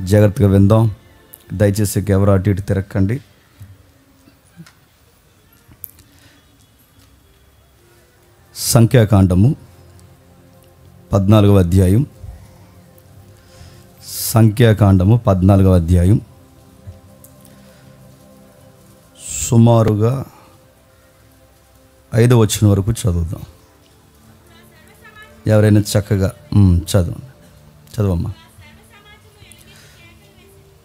జాగ్రత్తగా విందాం. దయచేసి ఎవరు అటు ఇటు తిరగకండి. సంఖ్యాకాండము 14వ అధ్యాయం. సంఖ్యాకాండము 14వ అధ్యాయం సుమారుగా 5వ వచనం వరకు చదువుదాం. ఎవరైనా చక్కగా చదవమ్మా.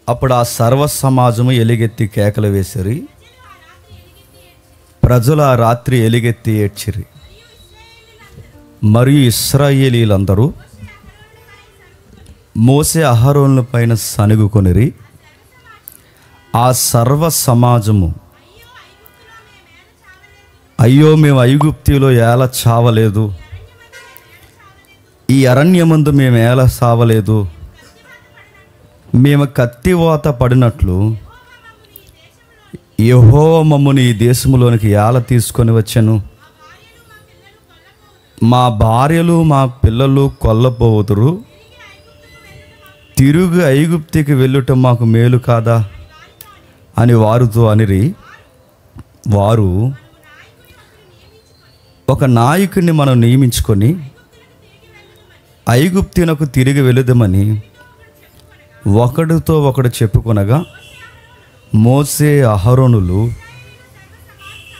అప్పుడు ఆ సర్వ సమాజము ఎలుగెత్తి కేకలు వేసిరి, ప్రజలు ఆ రాత్రి ఎలుగెత్తి ఏడ్చిరి. మరియు ఇశ్రాయేలీలందరూ మోసే అహరోనుల పైన సనుగుకొనిరి. ఆ సర్వ సమాజము, అయ్యో మేము ఐగుప్తిలో ఏల చావలేదు, ఈ అరణ్యమందు మేము ఏల సావలేదు, మేము కత్తివాత పడినట్లు యెహోవా మమ్మును ఈ దేశంలోనికి ఏల తీసుకొని వచ్చెను. మా భార్యలు మా పిల్లలు కొల్లపోవుదురు, తిరుగు ఐగుప్తికి వెళ్ళుట మాకు మేలు కాదా అని వారితో అనిరి. వారు, ఒక నాయకుడిని మనం నియమించుకొని ఐగుప్తునకు తిరిగి వెళుదామని ఒకడితో ఒకడు చెప్పుకొనగా, మోసే అహరోనులు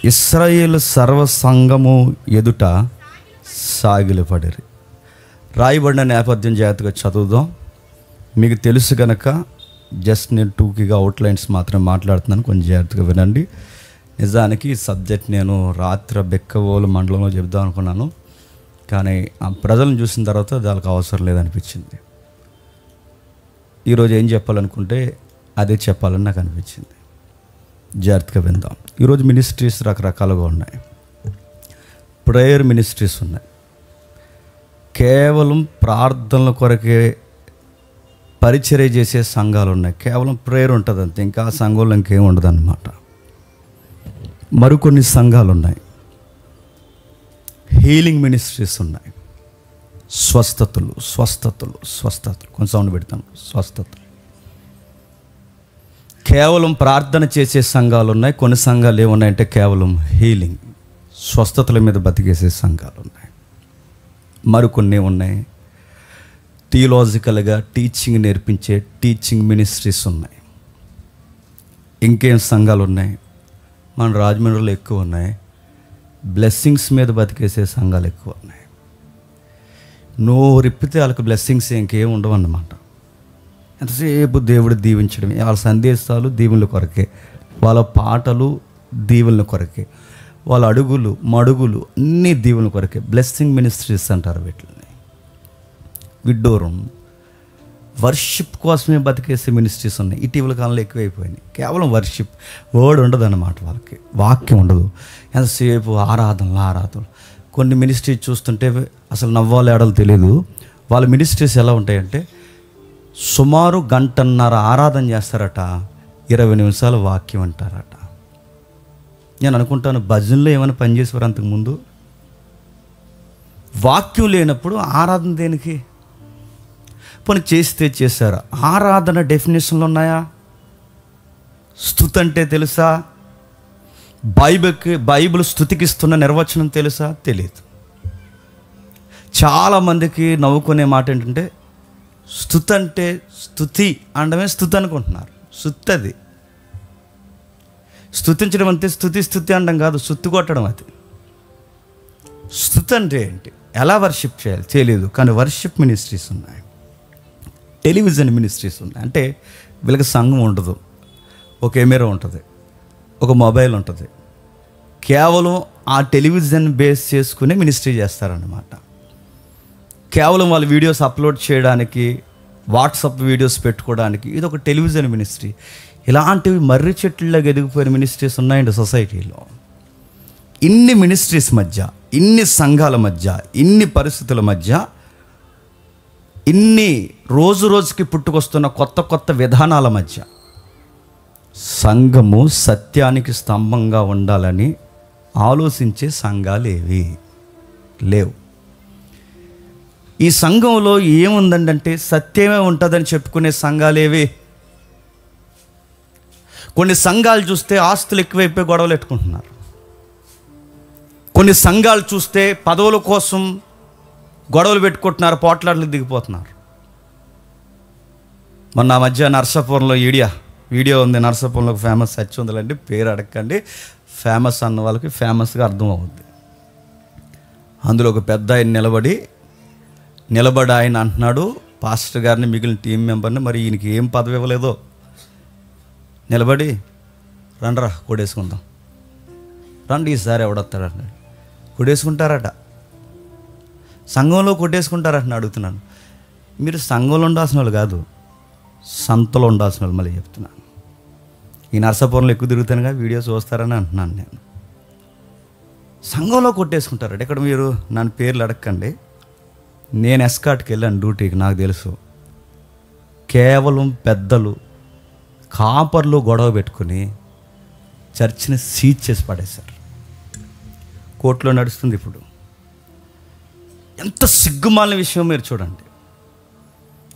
ఇశ్రాయేలు సర్వ సంఘము ఎదుట సాగిలపడిరి. రాయబడిన నేపథ్యం జాగ్రత్తగా చదువుదాం. మీకు తెలుసు కనుక జస్ట్ నేను టూకీగా అవుట్లైన్స్ మాత్రం మాట్లాడుతున్నాను, కొంచెం జాగ్రత్తగా వినండి. నిజానికి ఈ సబ్జెక్ట్ నేను రాత్రి బెక్కవోలు మండలంలో చెప్దాం అనుకున్నాను, కానీ ఆ ప్రజలను చూసిన తర్వాత దానికి అవసరం లేదనిపించింది. ఈరోజు ఏం చెప్పాలనుకుంటే అదే చెప్పాలని నాకు అనిపించింది. జాగ్రత్తగా విందాం. ఈరోజు మినిస్ట్రీస్ రకరకాలుగా ఉన్నాయి. ప్రేయర్ మినిస్ట్రీస్ ఉన్నాయి. కేవలం ప్రార్థనల కొరకే పరిచర్య చేసే సంఘాలు ఉన్నాయి. కేవలం ప్రేయర్ ఉంటుంది అంతే, ఇంకా ఆ సంఘంలో ఇంకేం ఉండదు అన్నమాట. మరికొన్ని సంఘాలు ఉన్నాయి. హీలింగ్ మినిస్ట్రీస్ ఉన్నాయి. స్వస్థతలు కొంచెం సౌండ్ పెడతాను. స్వస్థతలు కేవలం ప్రార్థన చేసే సంఘాలు ఉన్నాయి. కొన్ని సంఘాలు ఏమున్నాయంటే కేవలం హీలింగ్, స్వస్థతల మీద బతికేసే సంఘాలు ఉన్నాయి. మరికొన్ని ఉన్నాయి థియలాజికల్గా టీచింగ్ నేర్పించే టీచింగ్ మినిస్ట్రీస్ ఉన్నాయి. ఇంకేం సంఘాలు ఉన్నాయి, మన రాజమండ్రిలో ఎక్కువ ఉన్నాయి. బ్లెస్సింగ్స్ మీద బతికేసే సంఘాలు ఎక్కువ ఉన్నాయి. నువ్వు రిప్పితే వాళ్ళకి బ్లెస్సింగ్స్ ఇంకేం ఉండవు అన్నమాట. ఎంతసేపు దేవుడు దీవించడమే, వాళ్ళ సందేశాలు దీవుల కొరకే, వాళ్ళ పాటలు దీవుల కొరకే, వాళ్ళ అడుగులు మడుగులు అన్నీ దీవుల కొరకే. బ్లెస్సింగ్ మినిస్ట్రీస్ అంటారు వీటిని. విడ్డూరం వర్షిప్ కోసమే బతికేసే మినిస్ట్రీస్ ఉన్నాయి. ఇటీవల కాలంలో ఎక్కువైపోయినాయి. కేవలం వర్షిప్, వర్డ్ ఉండదు అన్నమాట, వాళ్ళకి వాక్యం ఉండదు. ఎంతసేపు ఆరాధనలు. కొన్ని మినిస్ట్రీస్ చూస్తుంటే అసలు నవ్వాలో ఏడాలో తెలియదు. వాళ్ళ మినిస్ట్రీస్ ఎలా ఉంటాయంటే సుమారు 1.5 గంటల ఆరాధన చేస్తారట, 20 నిమిషాలు వాక్యం అంటారట. నేను అనుకుంటాను భజనలో ఏమైనా పనిచేసేవారు అంతకుముందు? వాక్యం లేనప్పుడు ఆరాధన దేనికి? పని చేస్తే చేశారా? ఆరాధన డెఫినేషన్లు ఉన్నాయా? స్తుతి అంటే తెలుసా? బైబిల్ స్తుతికిస్తున్న నిర్వచనం తెలుసా? తెలియదు. చాలామందికి నవ్వుకునే మాట ఏంటంటే స్తుతి అంటే స్తుతి అనడమే స్తుతి అనుకుంటున్నారు. స్తుతి అది స్తుతించడం అంతే. స్తుతి అనడం కాదు, స్తుతి కొట్టడం అది. స్తుతి అంటే ఏంటి, ఎలా వర్షిప్ చేయాలి తెలియదు. కానీ వర్షిప్ మినిస్ట్రీస్ ఉన్నాయి, టెలివిజన్ మినిస్ట్రీస్ ఉన్నాయి. అంటే వీళ్ళకి సంఘం ఉండదు, ఒక కెమెరా ఉంటుంది, ఒక మొబైల్ ఉంటుంది. కేవలం ఆ టెలివిజన్ బేస్ చేసుకునే మినిస్ట్రీ చేస్తారన్నమాట. కేవలం వాళ్ళ వీడియోస్ అప్లోడ్ చేయడానికి, వాట్సాప్ వీడియోస్ పెట్టుకోవడానికి ఇది ఒక టెలివిజన్ మినిస్ట్రీ. ఇలాంటివి మర్రి చెట్లలాగా ఎదిగిపోయిన మినిస్ట్రీస్ ఉన్నాయండి సొసైటీలో. ఇన్ని మినిస్ట్రీస్ మధ్య, ఇన్ని సంఘాల మధ్య, ఇన్ని పరిస్థితుల మధ్య, ఇన్ని రోజు రోజుకి పుట్టుకొస్తున్న కొత్త విధానాల మధ్య సంఘము సత్యానికి స్తంభంగా ఉండాలని ఆలోచించే సంఘాలు ఏవి లేవు. ఈ సంఘంలో ఏముందంటే సత్యమే ఉంటుందని చెప్పుకునే సంఘాలేవి. కొన్ని సంఘాలు చూస్తే ఆస్తులు ఎక్కువైపోయి గొడవలు పెట్టుకుంటున్నారు. కొన్ని సంఘాలు చూస్తే పదవుల కోసం గొడవలు పెట్టుకుంటున్నారు, పోట్లాటలకు దిగిపోతున్నారు. మొన్న మధ్య నర్సాపురంలో వీడియో ఉంది. నర్సాపురంలో ఫేమస్ చర్చ్ ఉందండి, పేరు అడగండి. ఫేమస్ అన్న వాళ్ళకి ఫేమస్గా అర్థం అవుద్ది. అందులో ఒక పెద్ద ఆయన నిలబడి ఆయన అంటున్నాడు పాస్టర్ గారిని, మిగిలిన టీం మెంబర్ని, మరి ఈయనకి ఏం పదవి ఇవ్వలేదో, నిలబడి రండ్రా కొడేసుకుందాం, రండి ఈసారి ఎవడొస్తాడట. కొట్టేసుకుంటారట, సంఘంలో కొట్టేసుకుంటారట. అడుగుతున్నాను, మీరు సంఘంలో ఉండాల్సిన వాళ్ళు కాదు, సంతలో ఉండాల్సిన వాళ్ళు. మళ్ళీ చెప్తున్నాను, ఈ నర్సాపురంలో ఎక్కువ తిరుగుతానుగా, వీడియో చూస్తారని అంటున్నాను నేను. సంఘంలో కొట్టేసుకుంటారట. ఇక్కడ మీరు నన్ను పేర్లు అడగండి, నేను ఎస్కాట్కి వెళ్ళాను డ్యూటీకి, నాకు తెలుసు. కేవలం పెద్దలు కాపర్లు గొడవ పెట్టుకుని చర్చిని సీజ్ చేసి పడేశారు. కోర్టులో నడుస్తుంది ఇప్పుడు. ఎంత సిగ్గుమాలిన విషయం మీరు చూడండి.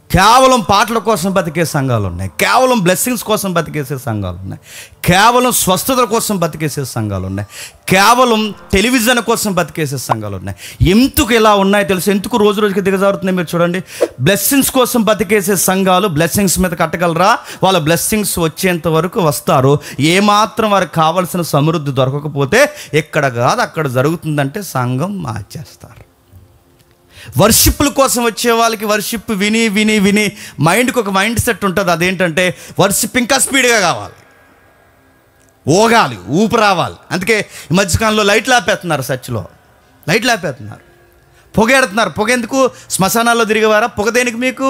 కేవలం పాటల కోసం బతికే సంఘాలు ఉన్నాయి, కేవలం బ్లెస్సింగ్స్ కోసం బతికేసే సంఘాలు ఉన్నాయి, కేవలం స్వస్థతల కోసం బతికేసే సంఘాలు ఉన్నాయి, కేవలం టెలివిజన్ కోసం బతికేసే సంఘాలు ఉన్నాయి. ఎందుకు ఇలా ఉన్నాయి తెలుసు? ఎందుకు రోజు రోజుకి దిగజారుతున్నాయి మీరు చూడండి. బ్లెస్సింగ్స్ కోసం బతికేసే సంఘాలు బ్లెస్సింగ్స్ మీద కట్టగలరా? వాళ్ళ బ్లెస్సింగ్స్ వచ్చేంత వరకు వస్తారు. ఏమాత్రం వారికి కావలసిన సమృద్ధి దొరకకపోతే ఎక్కడ కాదు అక్కడ జరుగుతుందంటే సంఘం మార్చేస్తారు. వర్షిప్ల కోసం వచ్చే వాళ్ళకి వర్షిప్ విని విని విని మైండ్కి ఒక మైండ్ సెట్ ఉంటుంది. అదేంటంటే వర్షిప్ ఇంకా స్పీడ్గా కావాలి, ఓగాలి, ఊపు రావాలి. అందుకే ఈ మధ్యకాలంలో లైట్లు ఆపేస్తున్నారు, చర్చిలో లైట్లు ఆపేస్తున్నారు, పొగెడుతున్నారు. పొగ ఎందుకు? శ్మశానాల్లో తిరిగేవారా? పొగ దేనికి మీకు?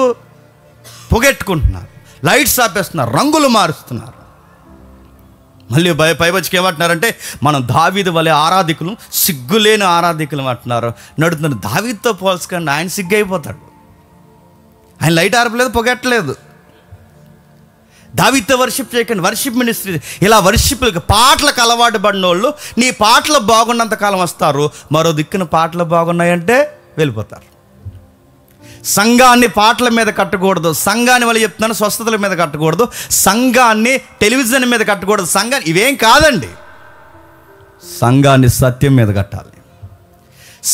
పొగెట్టుకుంటున్నారు, లైట్స్ ఆపేస్తున్నారు, రంగులు మారుస్తున్నారు. మళ్ళీ పైవచ్చికి ఏమంటున్నారంటే మనం దావీదు వలె ఆరాధికులు, సిగ్గులేని ఆరాధికులు అంటున్నారు. నడుతున్నారు. దావీదుతో పోల్చుకోండి, ఆయన సిగ్గు అయిపోతాడు. ఆయన లైట్ ఆర్పలేదు, పొగట్టలేదు. దావీదుతో వర్షిప్ చేయకండి, వర్షిప్ మినిస్ట్రీ. ఇలా వర్షిప్లకి పాటలకు అలవాటు పడిన వాళ్ళు నీ పాటలు బాగున్నంతకాలం వస్తారు, మరో దిక్కున పాటలు బాగున్నాయంటే వెళ్ళిపోతారు. సంఘాన్ని పాటల మీద కట్టకూడదు, సంఘాన్ని వాళ్ళు చెప్తున్నాను స్వస్థతల మీద కట్టకూడదు, సంఘాన్ని టెలివిజన్ మీద కట్టకూడదు, సంఘాన్ని ఇవేం కాదండి. సంఘాన్ని సత్యం మీద కట్టాలి.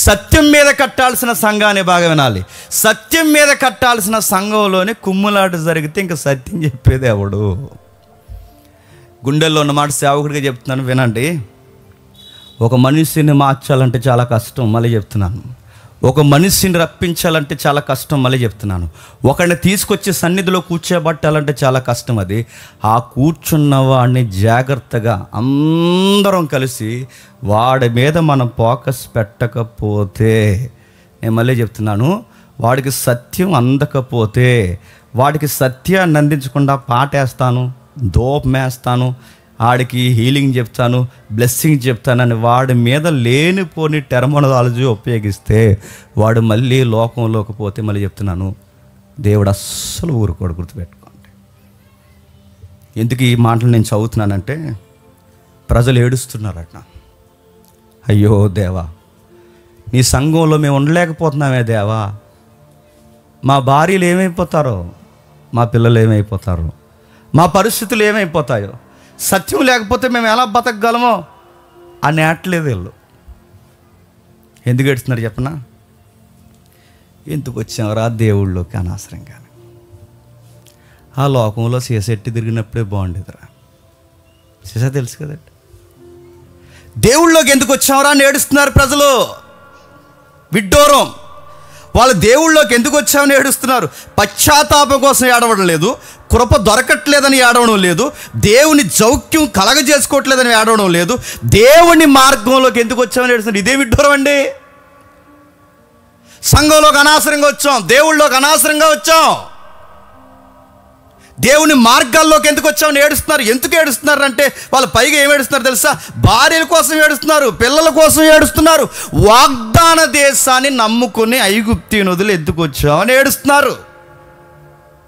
సత్యం మీద కట్టాల్సిన సంఘాన్ని బాగా వినాలి. సత్యం మీద కట్టాల్సిన సంఘంలోనే కుమ్ములాట జరిగితే ఇంకా సత్యం చెప్పేది ఎవడు? గుండెల్లో ఉన్నమాట సేవకుడిగా చెప్తున్నాను వినండి. ఒక మనిషిని మార్చాలంటే చాలా కష్టం, మళ్ళీ చెప్తున్నాను. ఒక మనిషిని రప్పించాలంటే చాలా కష్టం, మళ్ళీ చెప్తున్నాను. ఒకరిని తీసుకొచ్చి సన్నిధిలో కూర్చోబట్టాలంటే చాలా కష్టం. అది ఆ కూర్చున్న వాడిని జాగ్రత్తగా అందరం కలిసి వాడి మీద మనం ఫోకస్ పెట్టకపోతే, నేను మళ్ళీ చెప్తున్నాను, వాడికి సత్యం అందకపోతే, వాడికి సత్యాన్ని అందించకుండా పాటేస్తాను, దోపమేస్తాను, ఆడికి హీలింగ్ చెప్తాను, బ్లెస్సింగ్ చెప్తానని వాడి మీద లేనిపోని టెర్మినాలజీ ఉపయోగిస్తే వాడు మళ్ళీ లోకంలోకి పోతే, మళ్ళీ చెప్తున్నాను, దేవుడు అస్సలు ఊరుకోడు. గుర్తుపెట్టుకోండి. ఎందుకు ఈ మాటలు నేను చదువుతున్నానంటే ప్రజలు ఏడుస్తున్నారట. అయ్యో దేవా, నీ సంఘంలో మేము ఉండలేకపోతున్నామే దేవా, మా భార్యలు ఏమైపోతారో, మా పిల్లలు ఏమైపోతారో, మా పరిస్థితులు ఏమైపోతాయో, సత్యం లేకపోతే మేము ఎలా బతకగలమో అని ఏట్లేదు వీళ్ళు. ఎందుకు ఏడుస్తున్నారు చెప్పనా? ఎందుకు వచ్చామరా దేవుళ్ళలోకి అనవసరంగా. ఆ లోకంలో సీసెట్టి తిరిగినప్పుడే బాగుండేదిరా. సీసా తెలుసు కదండి. దేవుళ్ళలోకి ఎందుకు వచ్చామరా అని ఏడుస్తున్నారు ప్రజలు. విడ్డూరం. వాళ్ళు దేవుళ్ళలోకి ఎందుకు వచ్చామని ఏడుస్తున్నారు. పశ్చాత్తాపం కోసం ఏడవడం లేదు, కృప దొరకట్లేదని ఏడవడం లేదు, దేవుని జౌక్యం కలగజేసుకోవట్లేదని ఏడవడం లేదు, దేవుని మార్గంలోకి ఎందుకు వచ్చామని ఏడుస్తున్నారు. ఇదే విడ్డూరం అండి. సంఘంలోకి అనవసరంగా వచ్చాం, దేవుళ్ళలోకి అనవసరంగా వచ్చాం, దేవుని మార్గాల్లోకి ఎందుకు వచ్చామని ఏడుస్తున్నారు. ఎందుకు ఏడుస్తున్నారు అంటే వాళ్ళు పైగా ఏం ఏడుస్తున్నారు తెలుసా? భార్యల కోసం ఏడుస్తున్నారు, పిల్లల కోసం ఏడుస్తున్నారు, వాగ్దాన దేశాన్ని నమ్ముకుని ఐగుప్తీని వదిలి ఎందుకు వచ్చామని ఏడుస్తున్నారు.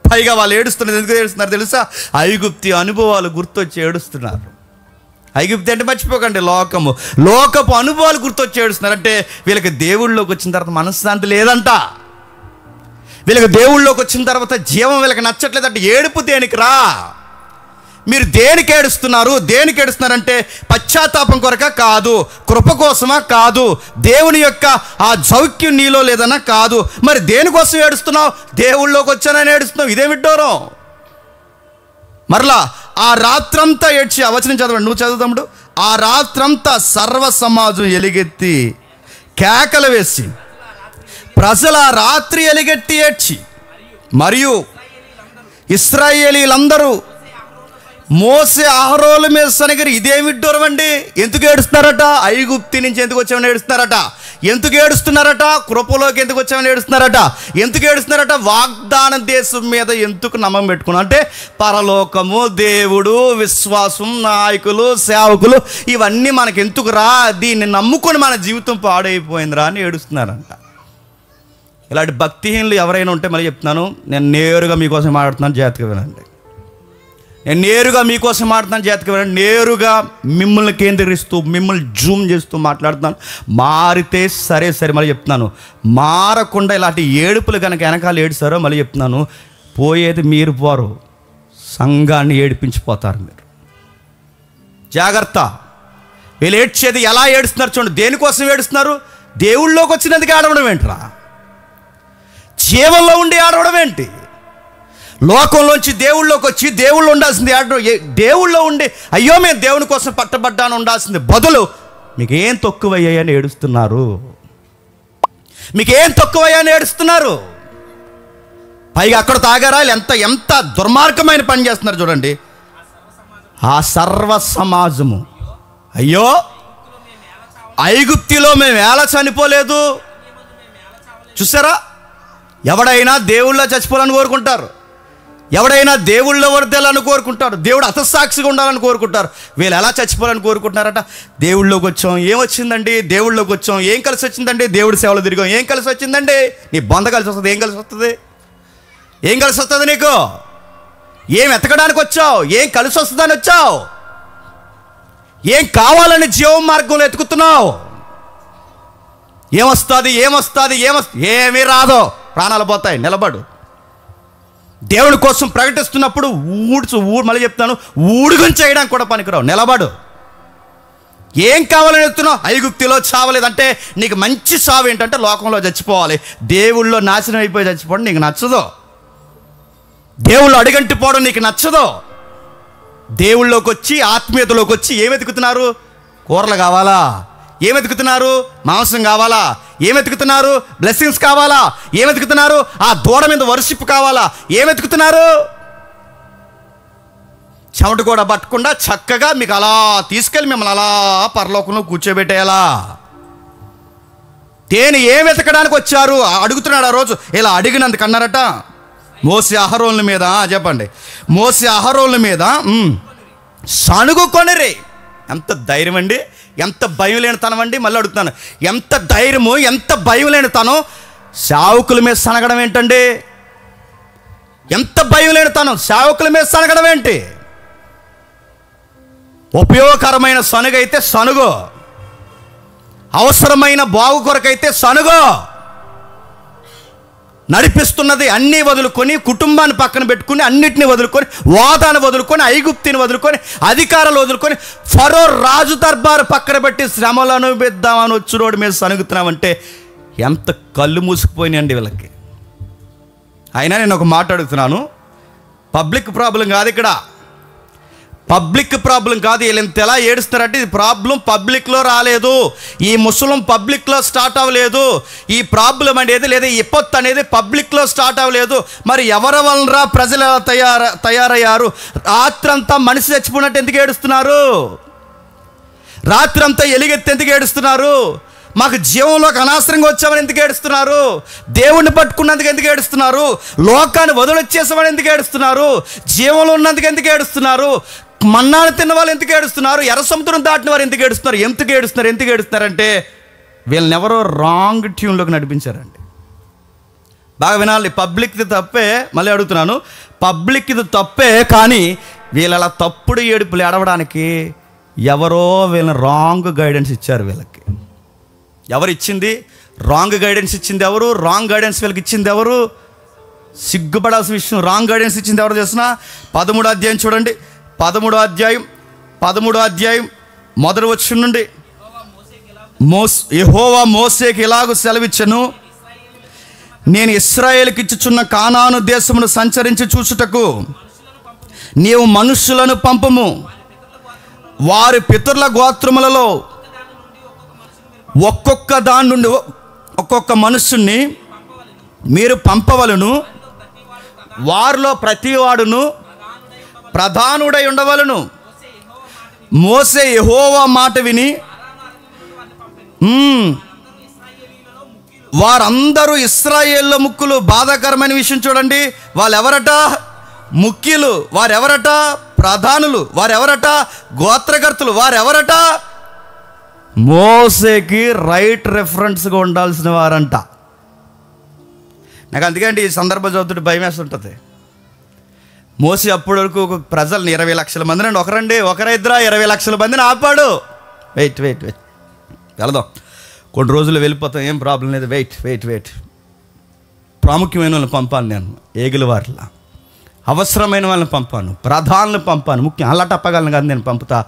పైగా వాళ్ళు ఏడుస్తున్నారు. ఎందుకు ఏడుస్తున్నారు తెలుసా? ఐగుప్తి అనుభవాలు గుర్తొచ్చి ఏడుస్తున్నారు. ఐగుప్తి అంటే మర్చిపోకండి, లోకపు అనుభవాలు గుర్తొచ్చి ఏడుస్తున్నారు. అంటే వీళ్ళకి దేవుళ్ళలోకి వచ్చిన తర్వాత మనశ్శాంతి లేదంట. వీళ్ళకి దేవుళ్ళలోకి వచ్చిన తర్వాత జీవం వీళ్ళకి నచ్చట్లేదంటే ఏడుపు దేనికి రా? మీరు దేనికి ఏడుస్తున్నారు? దేనికి ఏడుస్తున్నారంటే పశ్చాత్తాపం కొరక కాదు, కృప కోసమా కాదు, దేవుని యొక్క ఆ జౌక్యం నీలో లేదన్నా కాదు. మరి దేనికోసం ఏడుస్తున్నావు? దేవుళ్ళలోకి వచ్చానని ఏడుస్తున్నావు. ఇదే విడ్డూరం. మరలా ఆ రాత్రంతా ఏడ్చి, ఆ వచనం చదవండి, నువ్వు చదువుతాముడు. ఆ రాత్రంతా సర్వ సమాజం ఎలుగెత్తి కేకలు వేసి, ప్రజల రాత్రి ఎలుగెత్తి ఏడ్చి, మరియు ఇశ్రాయేలీలందరూ మోసే అహరోల మీద సనగిరి. ఇదేమి విడ్డూరం అండి? ఎందుకు ఏడుస్తున్నారట? ఐగుప్తి నుంచి ఎందుకు వచ్చామని ఏడుస్తున్నారట. ఎందుకు ఏడుస్తున్నారట? కృపలోకి ఎందుకు వచ్చామని ఏడుస్తున్నారట. ఎందుకు ఏడుస్తున్నారట? వాగ్దాన దేశం మీద ఎందుకు నమ్మకం పెట్టుకున్నాం అంటే పరలోకము, దేవుడు, విశ్వాసం, నాయకులు, సేవకులు ఇవన్నీ మనకు ఎందుకు రా? దీన్ని నమ్ముకొని మన జీవితం పాడైపోయిందిరా అని ఏడుస్తున్నారంట. ఇలాంటి భక్తిహీనులు ఎవరైనా ఉంటే మళ్ళీ చెప్తున్నాను, నేను నేరుగా మీకోసం మాట్లాడుతున్నాను, జాగ్రత్తగా వినండి. నేను నేరుగా మీకోసం మాట్లాడుతున్నాను, జాగ్రత్తగా వినండి. నేరుగా మిమ్మల్ని కేంద్రీకరిస్తూ, మిమ్మల్ని జూమ్ చేస్తూ మాట్లాడుతున్నాను. మారితే సరే సరే, మళ్ళీ చెప్తున్నాను, మారకుండా ఇలాంటి ఏడుపులు కనుక వెనకాల ఏడుస్తారో మళ్ళీ చెప్తున్నాను, పోయేది మీరు పోరు, సంఘాన్ని ఏడిపించిపోతారు మీరు. జాగ్రత్త. వీళ్ళు ఏడ్చేది ఎలా ఏడుస్తున్నారు చూడండి. దేనికోసం ఏడుస్తున్నారు? దేవుళ్ళలోకి వచ్చినందుకు ఆడవడం ఏంట్రా? జీవంలో ఉండి ఆడవడం ఏంటి? లోకంలోంచి దేవుళ్ళలోకి వచ్చి దేవుళ్ళు ఉండాల్సింది దేవుళ్ళో ఉండి అయ్యో మేము దేవుని కోసం పట్టబడ్డాను ఉండాల్సింది బదులు మీకేం తక్కువయ్యాయని ఏడుస్తున్నారు. మీకేం తక్కువయ్యాయని ఏడుస్తున్నారు. పైగా అక్కడ తాగారా? ఎంత ఎంత దుర్మార్గమైన పని చేస్తున్నారు చూడండి. ఆ సర్వ సమాజము, అయ్యో ఐగుప్తిలో మేము ఎలా చనిపోలేదు. చూసారా? ఎవడైనా దేవుళ్ళో చచ్చిపోవాలని కోరుకుంటారు, ఎవడైనా దేవుళ్ళో వర్దేలని కోరుకుంటారు, దేవుడు అతసాక్షిగా ఉండాలని కోరుకుంటారు. వీళ్ళు ఎలా చచ్చిపోవాలని కోరుకుంటున్నారట? దేవుళ్ళలోకి వచ్చాం, ఏమొచ్చిందండి? దేవుళ్ళలోకి వచ్చాం, ఏం కలిసి వచ్చిందండి? దేవుడి సేవలు తిరిగాం, ఏం కలిసి వచ్చిందండి? నీ బొంద కలిసి వస్తుంది. ఏం కలిసి వస్తుంది? ఏం కలిసి వస్తుంది నీకు? ఏం ఎతకడానికి వచ్చావు? ఏం కలిసి వస్తుందని వచ్చావు? ఏం కావాలని జీవం మార్గంలో ఎతుకుతున్నావు? ఏమొస్తుంది? ఏమొస్తుంది? ఏమీ రాదో, ప్రాణాలు పోతాయి. నిలబడు. దేవుని కోసం ప్రకటిస్తున్నప్పుడు మళ్ళీ చెప్తాను, ఊడుగుని చేయడానికి కూడా పనికిరావు. నిలబడు. ఏం కావాలని చెప్తున్నావు? ఐగుప్తిలో చావలేదంటే నీకు మంచి సావు ఏంటంటే లోకంలో చచ్చిపోవాలి. దేవుళ్ళో నాశనం అయిపోయి చచ్చిపోవడం నీకు నచ్చదు. దేవుళ్ళు అడుగంటిపోవడం నీకు నచ్చదు. దేవుళ్ళలోకి వచ్చి, ఆత్మీయతలోకి వచ్చి ఏం వెతుకుతున్నారు? కూరలు కావాలా? ఏం వెతుకుతున్నారు? మాంసం కావాలా? ఏం వెతుకుతున్నారు? బ్లెస్సింగ్స్ కావాలా? ఏం వెతుకుతున్నారు? ఆ దూడ మీద వర్షిప్ కావాలా? ఏం వెతుకుతున్నారు? చెమట కూడా పట్టకుండా చక్కగా మీకు అలా తీసుకెళ్ళి మిమ్మల్ని అలా పరలోకంలో కూర్చోబెట్టేయాలా? ఏం వెతకడానికి వచ్చారు అడుగుతున్నాడు. ఆ రోజు ఇలా అడిగినందుకు అన్నారట, మోసే అహరోనుల మీద, చెప్పండి, మోసే అహరోనుల మీద సణుగుకొనిరి. ఎంత ధైర్యం అండి! ఎంత భయం లేని తనం అండి! మళ్ళీ అడుగుతున్నాను, ఎంత ధైర్యము, ఎంత భయం లేని తనం! సేవకుల మీద సనగడం ఏంటండి? ఎంత భయం లేని తనం! సేవకుల మీద సనగడం ఏంటి? ఉపయోగకరమైన సనుగైతే సనుగు, అవసరమైన బాగు కొరకైతే సనుగు. నడిపిస్తున్నది అన్నీ వదులుకొని, కుటుంబాన్ని పక్కన పెట్టుకుని, అన్నిటిని వదులుకొని, వాదాన్ని వదులుకొని, ఐగుప్తిని వదులుకొని, అధికారాలు వదులుకొని, ఫరో రాజు దర్బారు పక్కన పెట్టి శ్రమలు అనుభవిద్దామని వచ్చి రోడ్డు మీద సనుగుతున్నామంటే ఎంత కళ్ళు మూసుకుపోయినాయండి వీళ్ళకి. అయినా నేను ఒక మాట అడుగుతున్నాను, పబ్లిక్ ప్రాబ్లం కాదు ఇక్కడ, పబ్లిక్ ప్రాబ్లం కాదు. వీళ్ళు ఇంత ఎలా ఏడుస్తారంటే ఇది ప్రాబ్లం పబ్లిక్లో రాలేదు, ఈ ముసలం పబ్లిక్లో స్టార్ట్ అవ్వలేదు, ఈ ప్రాబ్లం అనేది లేదా విపత్తు అనేది పబ్లిక్లో స్టార్ట్ అవ్వలేదు. మరి ఎవరి వలన ప్రజలు తయారయ్యారు? రాత్రంతా మనిషి చచ్చిపోయినట్టు ఎందుకు ఏడుస్తున్నారు? రాత్రంతా ఎలుగెత్తి ఎందుకు ఏడుస్తున్నారు? మాకు జీవంలోకి అనవసరంగా వచ్చామని ఎందుకు ఏడుస్తున్నారు? దేవుణ్ణి పట్టుకున్నందుకు ఎందుకు ఏడుస్తున్నారు? లోకాన్ని వదిలొచ్చేసామని ఎందుకు ఏడుస్తున్నారు? జీవంలో ఉన్నందుకు ఎందుకు ఏడుస్తున్నారు? మన్నాను తిన్న వాళ్ళు ఎందుకు ఏడుస్తున్నారు? ఎర్ర సముద్రం దాటిన వారు ఎందుకు ఏడుస్తున్నారు? ఎందుకు ఏడుస్తున్నారంటే వీళ్ళని ఎవరో రాంగ్ ట్యూన్లోకి నడిపించారండి. బాగా వినాలి. పబ్లిక్ది తప్పే, మళ్ళీ అడుగుతున్నాను, పబ్లిక్ది తప్పే, కానీ వీళ్ళ తప్పుడు ఏడుపులు ఏడవడానికి ఎవరో వీళ్ళని రాంగ్ గైడెన్స్ ఇచ్చారు. వీళ్ళకి ఎవరు ఇచ్చింది? రాంగ్ గైడెన్స్ ఇచ్చింది ఎవరు? రాంగ్ గైడెన్స్ వీళ్ళకి ఇచ్చింది ఎవరు? సిగ్గుపడాల్సిన విషయం. రాంగ్ గైడెన్స్ ఇచ్చింది ఎవరు చేసినా 13వ అధ్యాయం చూడండి. 13వ అధ్యాయం మొదటి వచనం నుండి. యెహోవా మోసేకి ఇలాగూ సెలవిచ్చెను, నేను ఇశ్రాయేలుకి ఇచ్చుచున్న కానాను దేశమును సంచరించి చూచుటకు నీవు మనుష్యులను పంపము. వారి పితరుల గోత్రములలో ఒక్కొక్క దాని నుండి ఒక్కొక్క మనుష్యుణ్ణి మీరు పంపవలను. వారిలో ప్రతివాడును ప్రధానుడై ఉండవలను. మోసే యెహోవా మాట విని వారందరూ ఇశ్రాయేల్లో ముఖ్యులు. బాధాకరమైన విషయం చూడండి. వాళ్ళెవరట? ముఖ్యులు. వారెవరట? ప్రధానులు. వారెవరట? గోత్రకర్తలు. వారెవరట? మోసేకి రైట్ రెఫరెన్స్గా ఉండాల్సిన వారంట. నాకు అందుకంటే ఈ సందర్భం చదువుతుంటే భయం వేస్తుంటుంది. మోసే అప్పటి వరకు ప్రజల్ని 20 లక్షల మందిని ఒకరిద్దరా 20 లక్షల మందిని ఆపాడు. వెయిట్ వెళదాం, కొన్ని రోజులు వెళ్ళిపోతాం, ఏం ప్రాబ్లం లేదు. వెయిట్ ప్రాముఖ్యమైన వాళ్ళని పంపాను నేను. ఏగుల వారిలా అవసరమైన వాళ్ళని పంపాను, ప్రధానులను పంపాను. ముఖ్యం అల్లటప్పగలను కాదు నేను పంపుతా,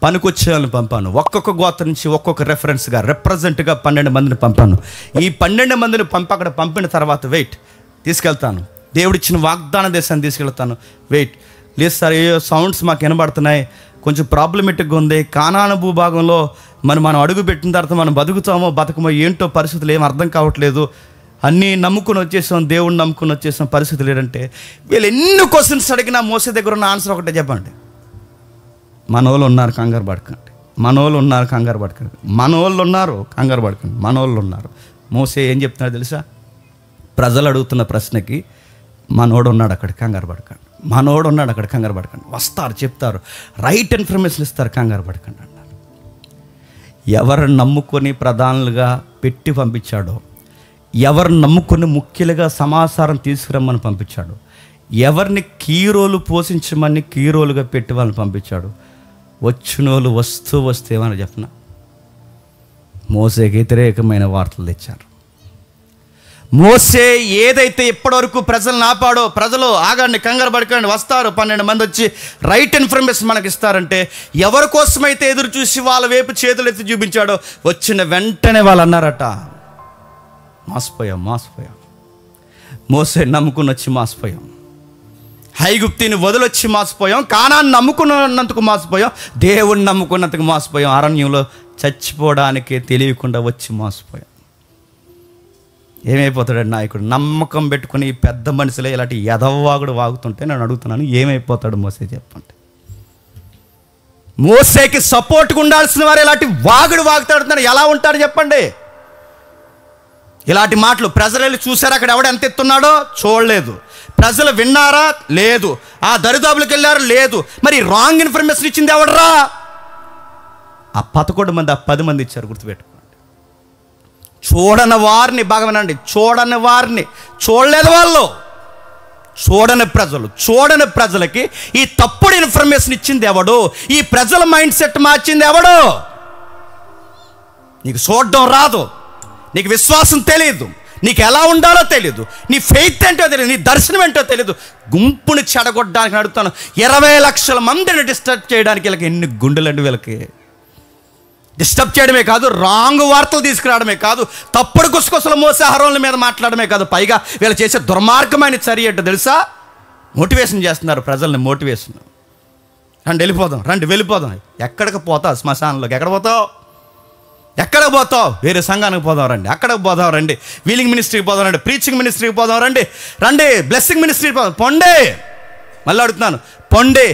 పనికొచ్చే వాళ్ళని పంపాను. ఒక్కొక్క గోత్రం నుంచి ఒక్కొక్క రెఫరెన్స్గా రిప్రజెంట్గా 12 మందిని పంపాను. ఈ 12 మందిని అక్కడ పంపిన తర్వాత తీసుకెళ్తాను. దేవుడిచ్చిన వాగ్దాన దేశాన్ని తీసుకెళ్తాను. లేదు సార్, ఏ సౌండ్స్ మాకు వినబడుతున్నాయి, కొంచెం ప్రాబ్లమేటిక్గా ఉంది. కానాను భూభాగంలో మనం అడుగు పెట్టిన తర్వాత మనం బతకమో ఏంటో పరిస్థితులు ఏం అర్థం కావట్లేదు, అన్నీ నమ్ముకుని వచ్చేసాం, దేవుడిని నమ్ముకుని వచ్చేసాం, పరిస్థితి లేదంటే వీళ్ళు ఎన్ని క్వశ్చన్స్ అడిగినా మోసే దగ్గర ఉన్న ఆన్సర్ ఒకటే చెప్పండి, మనోళ్ళు ఉన్నారు కంగారు పడకండి, మనోళ్ళు ఉన్నారు. మోసే ఏం చెప్తున్నాడు తెలుసా? ప్రజలు అడుగుతున్న ప్రశ్నకి మనోడు ఉన్నాడు అక్కడ, కంగారు పడకండి. వస్తారు, చెప్తారు, రైట్ ఇన్ఫర్మేషన్ ఇస్తారు, కంగారు పడకండి అన్నారు. ఎవరిని నమ్ముకొని ప్రధానులుగా పెట్టి పంపించాడో, ఎవరిని నమ్ముకొని ముఖ్యులుగా సమాచారం తీసుకురమ్మని పంపించాడు, ఎవరిని కీరోలు పోషించమని కీరోలుగా పెట్టి వాళ్ళని పంపించాడు. వచ్చినోళ్ళు వస్తే ఏమని చెప్పిన మోసేకి వ్యతిరేకమైన వార్తలు తెచ్చారు. మోసే ఏదైతే ఇప్పటివరకు ప్రజలను ఆపాడో, ప్రజలు ఆగండి, కంగారు పడకండి, వస్తారు, 12 మంది వచ్చి రైట్ ఇన్ఫర్మేషన్ మనకి ఇస్తారంటే, ఎవరి కోసమైతే ఎదురు చూసి వాళ్ళ వైపు చేతులు ఎత్తి చూపించాడో, వచ్చిన వెంటనే వాళ్ళు అన్నారట, మాసిపోయాం. మోసే నమ్ముకుని వచ్చి మాసిపోయాం, ఐగుప్తిని వదిలొచ్చి మాసిపోయాం, కానాన్ని నమ్ముకున్నందుకు మాసిపోయాం, దేవుణ్ణి నమ్ముకున్నందుకు మాసిపోయాం, అరణ్యంలో చచ్చిపోవడానికి తెలియకుండా వచ్చి మాసిపోయాం. ఏమైపోతాడు నాయకుడు? నమ్మకం పెట్టుకుని ఈ పెద్ద మనుషులే ఇలాంటి ఎదవవాగుడు వాగుతుంటే నేను అడుగుతున్నాను, ఏమైపోతాడు మోసే చెప్పండి? మోసేకి సపోర్ట్గా ఉండాల్సిన వారు ఇలాంటి వాగుడు వాగుతాడుతున్నారు, ఎలా ఉంటాడు చెప్పండి? ఇలాంటి మాటలు ప్రజలు వెళ్ళి చూసారా? అక్కడ ఎవడు ఎంత ఎత్తున్నాడో చూడలేదు. ప్రజలు విన్నారా? లేదు. ఆ దరిదాపులకు వెళ్ళారు? లేదు. మరి రాంగ్ ఇన్ఫర్మేషన్ ఇచ్చింది ఎవడరా? ఆ 11 మంది, ఆ 10 మంది ఇచ్చారు, గుర్తుపెట్టుకోండి. చూడని వారిని, బాగా వినండి, చూడని వారిని, చూడలేదు వాళ్ళు, చూడని ప్రజలకి ఈ తప్పుడు ఇన్ఫర్మేషన్ ఇచ్చింది ఎవడు? ఈ ప్రజల మైండ్ సెట్ మార్చింది ఎవడు? నీకు చూడడం రాదు, నీకు విశ్వాసం తెలియదు, నీకు ఎలా ఉండాలో తెలియదు, నీ ఫెయిత్ ఏంటో తెలియదు, నీ దర్శనం ఏంటో తెలియదు. గుంపుని చెడగొట్టడానికి అడుగుతాను. 20 లక్షల మందిని డిస్టర్బ్ చేయడానికి వీళ్ళకి ఎన్ని గుండెలండి? వీళ్ళకి డిస్టర్బ్ చేయడమే కాదు, రాంగ్ వార్తలు తీసుకురావడమే కాదు, తప్పుడు గుసగుసల మోసే ఆహారాల మీద మాట్లాడమే కాదు, పైగా వీళ్ళు చేసే దుర్మార్గమైన చర్య ఏంటో తెలుసా? మోటివేషన్ చేస్తున్నారు ప్రజల్ని. మోటివేషన్, రండి వెళ్ళిపోదాం. ఎక్కడికి పోతావు? శ్మశానంలోకి. ఎక్కడికి పోతావు? వేరే సంఘానికి పోదాం రండి, అక్కడికి పోదాం రండి, వీలింగ్ మినిస్ట్రీకి పోదాం రండి, ప్రీచింగ్ మినిస్ట్రీకి పోదాం రండి, బ్లెస్సింగ్ మినిస్ట్రీకి పోదాం, పొండే. మళ్ళీ అడుగుతున్నాను, పొండే.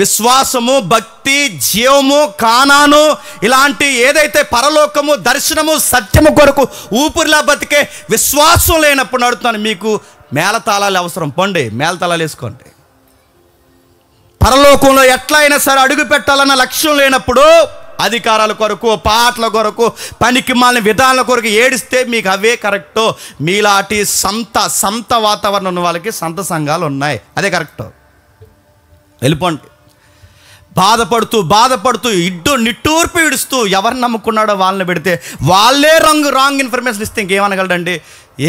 విశ్వాసము, భక్తి, జీవము, కానాను, ఇలాంటి ఏదైతే పరలోకము, దర్శనము, సత్యము కొరకు ఊపిరిలా బతికే విశ్వాసం లేనప్పుడు అడుగుతాను, మీకు మేళతాళాలు అవసరం, పొండి, మేళతాళాలు వేసుకోండి. పరలోకంలో ఎట్లా అయినా సరే అడుగు పెట్టాలన్న లక్ష్యం లేనప్పుడు, అధికారాల కొరకు, పాటల కొరకు, పనికి మాలిన విధానాల కొరకు ఏడిస్తే మీకు అవే కరెక్టు. మీలాంటి సంత వాతావరణం ఉన్న వాళ్ళకి సంత సంఘాలు ఉన్నాయి, అదే కరెక్టు. వెళ్ళిపోండి. బాధపడుతూ నిట్టూర్పు ఇడుస్తూ ఎవరిని నమ్ముకున్నాడో వాళ్ళని పెడితే వాళ్ళే రాంగ్ ఇన్ఫర్మేషన్ ఇస్తే ఇంకేమనగలడండి?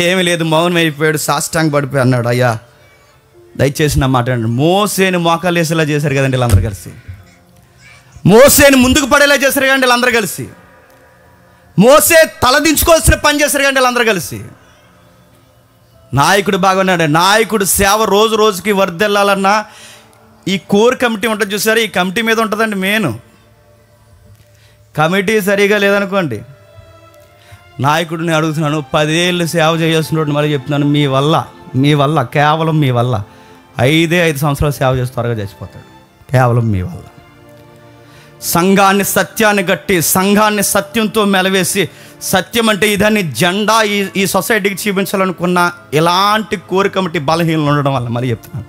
ఏమీ లేదు, మౌనం అయిపోయాడు, సాష్టాంగ పడిపోయి అన్నాడు, అయ్యా దయచేసి నా మాట అన్నాడు. మోసేని మోకాలు వేసేలా చేశారు కదండి వీళ్ళందరూ కలిసి. మోసేని ముందుకు పడేలా చేశారు కదండి వీళ్ళందరూ కలిసి. మోసే తలదించుకోవాల్సిన పని చేశారు కదండి వీళ్ళందరూ కలిసి. నాయకుడు బాగున్నాడు. నాయకుడు సేవ రోజు రోజుకి వర్దెల్లాలన్నా ఈ కోర్ కమిటీ ఉంటుంది చూసారు, ఈ కమిటీ మీద ఉంటుందండి మెయిన్. కమిటీ సరిగా లేదనుకోండి, నాయకుడిని అడుగుతున్నాను, 10 ఏళ్ళు సేవ చేయాల్సిన మళ్ళీ చెప్తున్నాను, మీ వల్ల కేవలం మీ వల్ల 5 సంవత్సరాలు సేవ చేసి త్వరగా చచ్చిపోతాడు. కేవలం మీ వల్ల. సంఘాన్ని సత్యాన్ని కట్టి, సంఘాన్ని సత్యంతో మెలవేసి, సత్యం అంటే ఇదాన్ని జెండా ఈ సొసైటీకి చూపించాలనుకున్న ఇలాంటి కోర్ కమిటీ బలహీనలు ఉండడం వల్ల మళ్ళీ చెప్తున్నాను,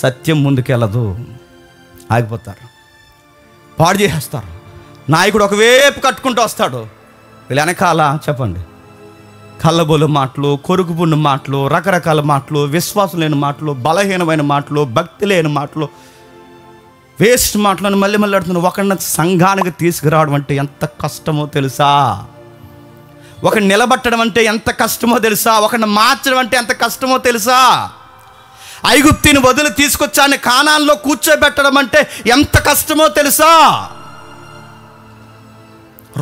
సత్యం ముందుకెళ్ళదు, ఆగిపోతారు, పాడు చేసేస్తారు. నాయకుడు ఒకవైపు కట్టుకుంటూ వస్తాడు, వీళ్ళు వెనకాల చెప్పండి కళ్ళబొలు మాటలు, కొరుకుపున్న మాటలు, రకరకాల మాటలు, విశ్వాసం లేని మాటలు, బలహీనమైన మాటలు, భక్తి లేని మాటలు, వేస్ట్ మాటలను మళ్ళీ అడుగుతున్నాను. ఒకరిని సంఘానికి తీసుకురావడం అంటే ఎంత కష్టమో తెలుసా? ఒకరిని నిలబట్టడం అంటే ఎంత కష్టమో తెలుసా? ఒకరిని మార్చడం అంటే ఎంత కష్టమో తెలుసా? ఐగుప్తిని వదిలి తీసుకొచ్చాన్ని కానాన్లో కూర్చోబెట్టడం అంటే ఎంత కష్టమో తెలుసా?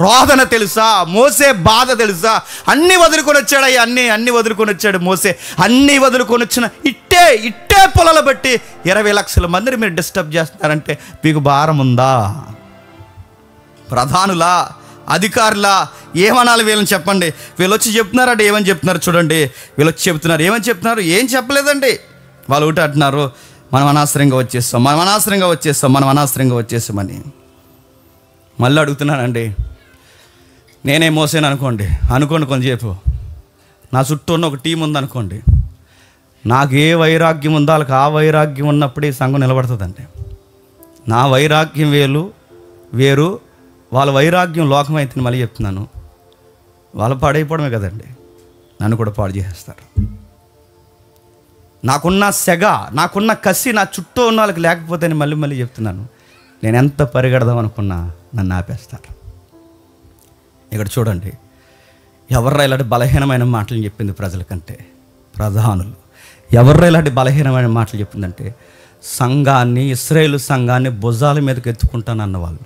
రోదన తెలుసా? మోసే బాధ తెలుసా? అన్నీ వదులుకొని వచ్చాడు. అన్నీ వదులుకొని వచ్చాడు మోసే. అన్నీ వదులుకొని వచ్చిన ఇట్టే పొలాలు బట్టి 20 లక్షల మందిని మీరు డిస్టర్బ్ చేస్తున్నారంటే మీకు భారం ఉందా? ప్రధానులా, అధికారులా, ఏమనాలి వీళ్ళని చెప్పండి. వీళ్ళు వచ్చి చెప్తున్నారంటే ఏమని చెప్తున్నారు చూడండి. వీళ్ళు వచ్చి చెప్తున్నారు, ఏమని చెప్తున్నారు? ఏం చెప్పలేదండి. వాళ్ళు ఒకటి అంటున్నారు, మనం అనవసరంగా వచ్చేస్తామని. మళ్ళీ అడుగుతున్నానండి, నేనే మోసాను అనుకోండి కొంచెంసేపు, నా చుట్టూ ఉన్న ఒక టీం ఉందనుకోండి, నాకు ఏ వైరాగ్యం ఉందో వాళ్ళకి ఆ వైరాగ్యం ఉన్నప్పుడు ఈ సంఘం నిలబడుతుందండి. నా వైరాగ్యం వేరు, వాళ్ళ వైరాగ్యం లోకమైతే మళ్ళీ చెప్తున్నాను, వాళ్ళు పాడైపోవడమే కదండి, నన్ను కూడా పాడు చేసేస్తారు. నాకున్న సెగ, నాకున్న కసి నా చుట్టూ ఉన్న వాళ్ళకి లేకపోతే మళ్ళీ చెప్తున్నాను, నేను ఎంత పరిగెడదాం అనుకున్నా నన్ను ఆపేస్తారు. ఇక్కడ చూడండి, ఎవర్రా ఇలాంటి బలహీనమైన మాటలు చెప్పింది ప్రజలకంటే? ప్రధానులు. ఎవర్రా ఇలాంటి బలహీనమైన మాటలు చెప్పిందంటే సంఘాన్ని, ఇశ్రాయేలు సంఘాన్ని భుజాల మీదకి ఎత్తుకుంటానన్న వాళ్ళు.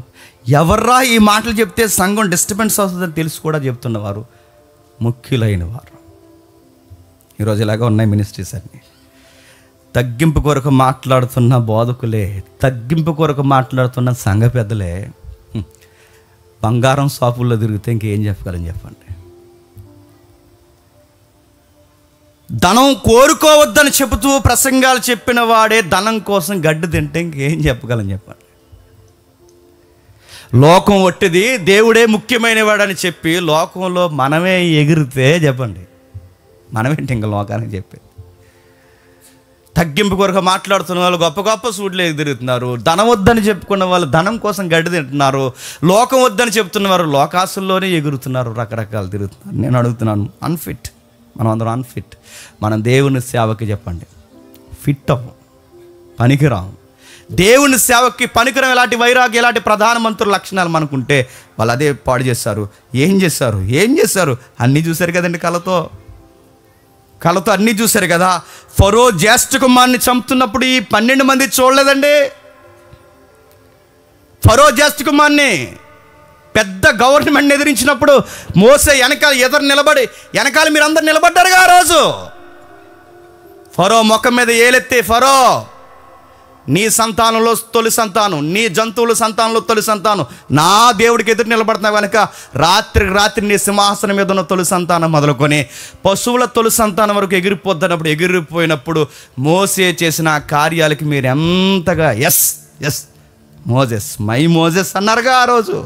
ఎవర్రా ఈ మాటలు చెప్తే సంఘం డిస్టర్బెన్స్ అవుతుందని తెలిసి కూడా చెప్తున్నవారు ముఖ్యులైన వారు. ఈరోజు ఇలాగ ఉన్నాయి మినిస్ట్రీస్ అన్నీ. తగ్గింపు కొరకు మాట్లాడుతున్న బోధకులే, తగ్గింపు కొరకు మాట్లాడుతున్న సంఘ పెద్దలే బంగారం షాపుల్లో తిరిగితే ఇంకేం చెప్పగలని చెప్పండి. ధనం కోరుకోవద్దని చెబుతూ ప్రసంగాలు చెప్పిన వాడే ధనం కోసం గడ్డి తింటే ఇంకేం చెప్పగలని చెప్పండి. లోకం ఒట్టిది, దేవుడే ముఖ్యమైన వాడని చెప్పి లోకంలో మనమే ఎగిరితే చెప్పండి, మనమేంటి ఇంకా లోకానికి చెప్పేది? తగ్గింపు కొరకు మాట్లాడుతున్న వాళ్ళు గొప్ప సూట్లు తిరుగుతున్నారు. ధనం వద్దని చెప్పుకున్న వాళ్ళు ధనం కోసం గడ్డి తింటున్నారు. లోకం వద్దని చెప్తున్నవారు లోకాసుల్లోనే ఎగురుతున్నారు, రకరకాలు తిరుగుతున్నారు. నేను అడుగుతున్నాను, అన్ఫిట్, మనం అందరం అన్ఫిట్. మనం దేవుని సేవకి చెప్పండి ఫిట్ అవ్వం, పనికిరాం. దేవుని సేవకి పనికిరాం. ఎలాంటి వైరాగ్యం, ఎలాంటి ప్రధానమంత్రుల లక్షణాలు మనకుంటే వాళ్ళు అదే పాడు చేస్తారు. ఏం చేశారు? అన్నీ చూశారు కదండి, కళతో అన్నీ చూశారు కదా. ఫరో జ్యేష్ఠ కుమార్ని చంపుతున్నప్పుడు ఈ 12 మంది చూడలేదండి. ఫరో జ్యేష్ఠ కుమార్ని పెద్ద గవర్నమెంట్ని ఎదిరించినప్పుడు మోసే ఎదురు నిలబడి వెనకాల మీరందరూ నిలబడ్డారుగా ఆ రోజు. ఫరో ముఖం మీద ఏలెత్తి, ఫరో నీ సంతానంలో తొలి సంతానం, నీ జంతువుల సంతానంలో తొలి సంతానం, నా దేవుడికి ఎదురు నిలబడుతున్నావు కనుక రాత్రి నీ సింహాసనం మీద ఉన్న తొలి సంతానం మొదలుకొని పశువుల తొలి సంతానం వరకు ఎగిరిపోయినప్పుడు మోసే చేసిన ఆ కార్యాలకి మీరు ఎంతగా ఎస్ మోజెస్ అన్నారుగా ఆ రోజు.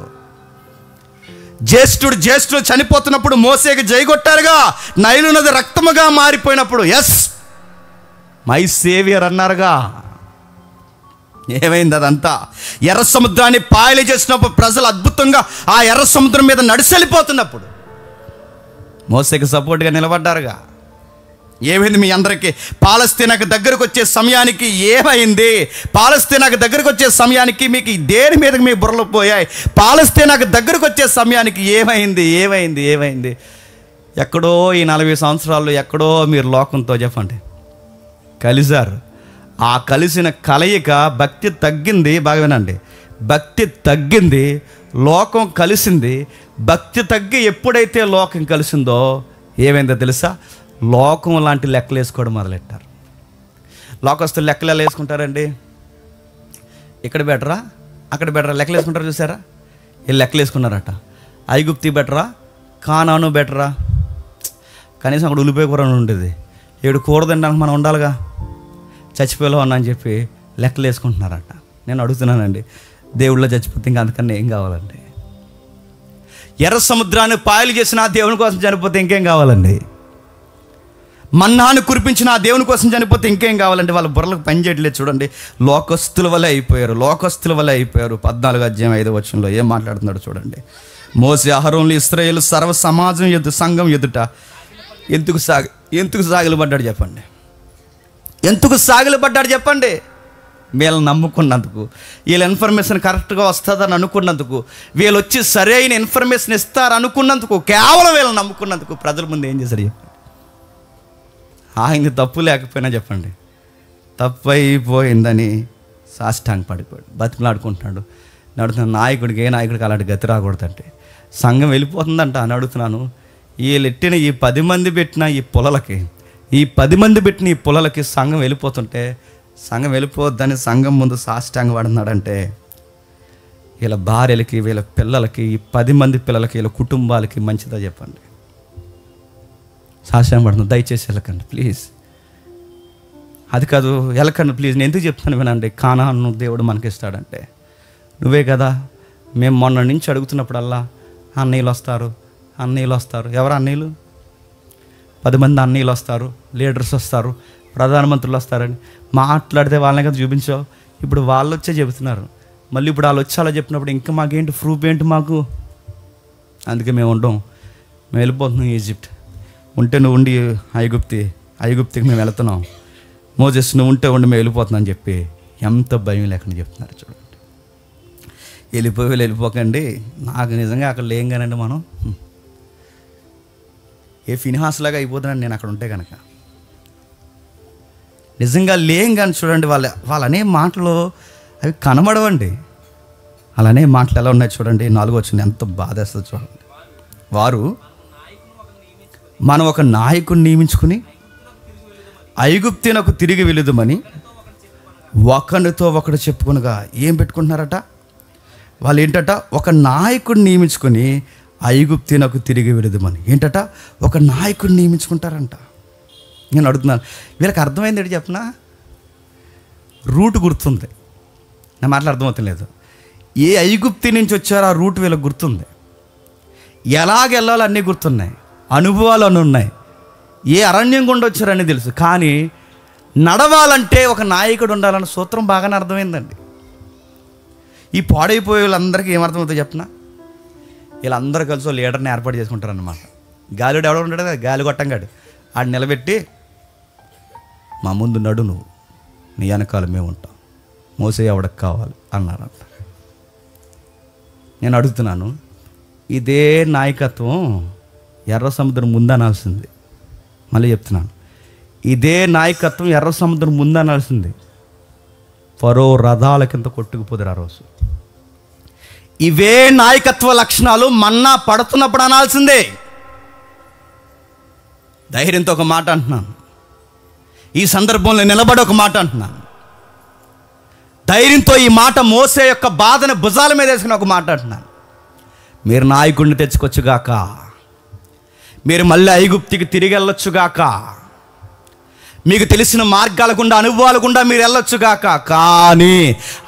జ్యేష్ఠుడు చనిపోతున్నప్పుడు మోసేకి జైగొట్టారుగా. నైలు నది రక్తముగా మారిపోయినప్పుడు మై సేవియర్ అన్నారుగా. ఏమైంది? అదంతా ఎర్ర సముద్రాన్ని పాయలు చేసినప్పుడు ప్రజలు అద్భుతంగా ఆ ఎర్ర సముద్రం మీద నడిచెళ్ళిపోతున్నప్పుడు మోసేకి సపోర్ట్గా నిలబడ్డారుగా. ఏమైంది మీ అందరికీ? పాలస్తీనాకు దగ్గరకు వచ్చే సమయానికి ఏమైంది? పాలస్తీనాకు దగ్గరకు వచ్చే సమయానికి మీకు దేని మీద మీ బుర్రలు పోయాయి? పాలస్తీనాకు దగ్గరకు వచ్చే సమయానికి ఏమైంది? ఎక్కడో ఈ 40 సంవత్సరాల్లో ఎక్కడో మీరు లోకంతో చెప్పండి కలిశారు. ఆ కలిసిన కలయిక భక్తి తగ్గింది. బాగా వినండి, భక్తి తగ్గింది, లోకం కలిసింది. భక్తి తగ్గి ఎప్పుడైతే లోకం కలిసిందో ఏమైందో తెలుసా? లోకం లాంటి లెక్కలు వేసుకోవడం మొదలెట్టారు. లోకస్తులు లెక్కలు ఎలా వేసుకుంటారండి? ఇక్కడ బెటరా అక్కడ బెటరా లెక్కలు వేసుకుంటారు. చూసారా? వీళ్ళు లెక్కలు వేసుకున్నారట. ఐగుప్తి బెటరా కానాను బెటరా? కనీసం అక్కడ ఉల్లిపాయ కూర ఉండేది, 7 కూర తినడానికి మనం ఉండాలిగా, చచ్చిపోయేలా ఉన్నా అని చెప్పి లెక్కలు వేసుకుంటున్నారట. నేను అడుగుతున్నానండి, దేవుళ్ళో చచ్చిపోతే ఇంకా అంతకన్నా ఏం కావాలండి? ఎర్ర సముద్రాన్ని పాయలు చేసిన దేవుని కోసం చనిపోతే ఇంకేం కావాలండి? మన్నాను కురిపించిన దేవుని కోసం చనిపోతే ఇంకేం కావాలంటే? వాళ్ళ బుర్రలకు పని చేయట్లేదు. చూడండి, లోకస్తుల వల్లే అయిపోయారు, లోకస్తుల వల్లే అయిపోయారు. 14 అధ్యాయం 5వ వచనంలో ఏం మాట్లాడుతున్నాడు చూడండి. మోసే అహరోనులు ఇశ్రాయేలు సర్వ సమాజం సంఘం ఎదుట ఎందుకు సాగిలపడ్డాడు చెప్పండి? ఎందుకు సాగిలపడ్డాడు చెప్పండి? వీళ్ళని నమ్ముకున్నందుకు, వీళ్ళ ఇన్ఫర్మేషన్ కరెక్ట్గా వస్తుందని అనుకున్నందుకు, వీళ్ళు వచ్చి సరైన ఇన్ఫర్మేషన్ ఇస్తారు అనుకున్నందుకు, కేవలం వీళ్ళని నమ్ముకున్నందుకు ప్రజల ముందు ఏం చేశారు చెప్పండి? ఆయన తప్పు లేకపోయినా చెప్పండి, తప్పు అయిపోయిందని సాష్టాంగ పడిపోయాడు, బతిమలాడుకుంటున్నాడు. నడుతున్నాను, నాయకుడికి ఏ నాయకుడికి అలాంటి గతి రాకూడదంటే సంఘం వెళ్ళిపోతుందంట అని అడుగుతున్నాను. వీళ్ళు ఎట్టిన ఈ 10 మంది పెట్టిన ఈ పొలలకి, ఈ 10 మంది పెట్టిన ఈ పొలలకి సంఘం వెళ్ళిపోతుంటే, సంఘం వెళ్ళిపోద్దని సంఘం ముందు సాష్టాంగ పడుతున్నాడంటే వీళ్ళ భార్యలకి, వీళ్ళ పిల్లలకి, ఈ 10 మంది పిల్లలకి, వీళ్ళ కుటుంబాలకి మంచిదా చెప్పండి? సాష్టాంగ పడుతుంది. దయచేసి వెళ్ళకండి ప్లీజ్. అది కాదు, వెళ్ళకండి ప్లీజ్. నేను ఎందుకు చెప్తాను వినండి. కానాను దేవుడు మనకిస్తాడంటే నువ్వే కదా. మేము మొన్న నుంచి అడుగుతున్నప్పుడల్లా అన్నయ్యలు వస్తారు, అన్నయ్యలు వస్తారు. ఎవరు అన్నయ్యలు? 10 మంది అన్నయ్యలు వస్తారు, లీడర్స్ వస్తారు, ప్రధానమంత్రులు వస్తారని మాట్లాడితే వాళ్ళని కదా చూపించావు. ఇప్పుడు వాళ్ళు వచ్చే చెబుతున్నారు, మళ్ళీ ఇప్పుడు వాళ్ళు వచ్చి అలా చెప్పినప్పుడు ఇంకా మాకేంటి ప్రూఫ్ ఏంటి మాకు? అందుకే మేము ఉండం, మేము వెళ్ళిపోతున్నాం ఈజిప్ట్. ఉంటే నువ్వు ఉండి ఐగుప్తికి మేము వెళుతున్నాం. మోజెస్ నువ్వు ఉంటే ఉండి మేము వెళ్ళిపోతున్నాం అని చెప్పి ఎంత భయం లేకుండా చెప్తున్నారు చూడండి. వెళ్ళిపోకండి. నాకు నిజంగా అక్కడ లేంగానండి, మనం ఏ ఫినిహాస్ లాగా అయిపోతున్నాను నేను అక్కడ ఉంటే కనుక. నిజంగా లేం కానీ చూడండి, వాళ్ళనే మాటలు అవి కనబడవండి. అలానే మాటలు ఎలా ఉన్నాయి చూడండి. 4వ వచనం ఎంత బాధేస్తుంది చూడండి. వారు మనం ఒక నాయకుడిని నియమించుకుని ఐగుప్తునకు తిరిగి వెళుదుమని ఒకరితో ఒకడు చెప్పుకునగా ఏం పెట్టుకుంటున్నారట వాళ్ళు? ఏంటట? ఒక నాయకుడిని నియమించుకొని ఐగుప్తునకు తిరిగి వెళుదుమని. ఏంటట? ఒక నాయకుడిని నియమించుకుంటారంట. నేను అడుగుతున్నాను, వీళ్ళకి అర్థమైంది ఏంటి చెప్పనా? రూట్ గుర్తుంది. నా మాటలు అర్థమవుతలేదు. ఏ ఐగుప్తి నుంచి వచ్చారో ఆ రూట్ వీళ్ళకి గుర్తుంది. ఎలాగెళ్ళాలో అన్నీ గుర్తున్నాయి, అనుభవాలు అని ఉన్నాయి. ఏ అరణ్యం గుండా వచ్చారని తెలుసు. కానీ నడవాలంటే ఒక నాయకుడు ఉండాలన్న సూత్రం బాగానే అర్థమైందండి. ఈ పాడైపోయే వాళ్ళందరికీ ఏమర్థమవుతుందో చెప్పనా? వీళ్ళందరూ కలిసి లీడర్ని ఏర్పాటు చేసుకుంటారన్నమాట. గాలిడు ఎవడో ఉంటాడు కదా, గాలి కొట్టంగాడు, ఆడు నిలబెట్టి మా ముందు నడు, నువ్వు నీ వెనకాల మేము ఉంటాం, మోసే ఎవడకు కావాలి అన్నారంట. నేను అడుగుతున్నాను, ఇదే నాయకత్వం ఎర్ర సముద్రం ముందనాల్సింది. మళ్ళీ చెప్తున్నాను, ఇదే నాయకత్వం ఎర్ర సముద్రం ముందనాల్సింది. ఫరో రథాల కింద కొట్టుకుపోతారు ఆ రోజు. ఇవే నాయకత్వ లక్షణాలు మన్నా పడుతున్నప్పుడు అనాల్సిందే. ధైర్యంతో ఒక మాట అంటున్నాను, ఈ సందర్భంలో నిలబడి ఒక మాట అంటున్నాను. ధైర్యంతో ఈ మాట మోసే యొక్క బాధను భుజాల మీద వేసుకుని ఒక మాట అంటున్నాను. మీరు నాయకుడిని తెచ్చుకోవచ్చుగాక, మీరు మళ్ళీ ఐగుప్తికి తిరిగి వెళ్ళొచ్చుగాక, మీకు తెలిసిన మార్గాల గుండా, అనుభవాల గుండా మీరు వెళ్ళొచ్చుగాక. కానీ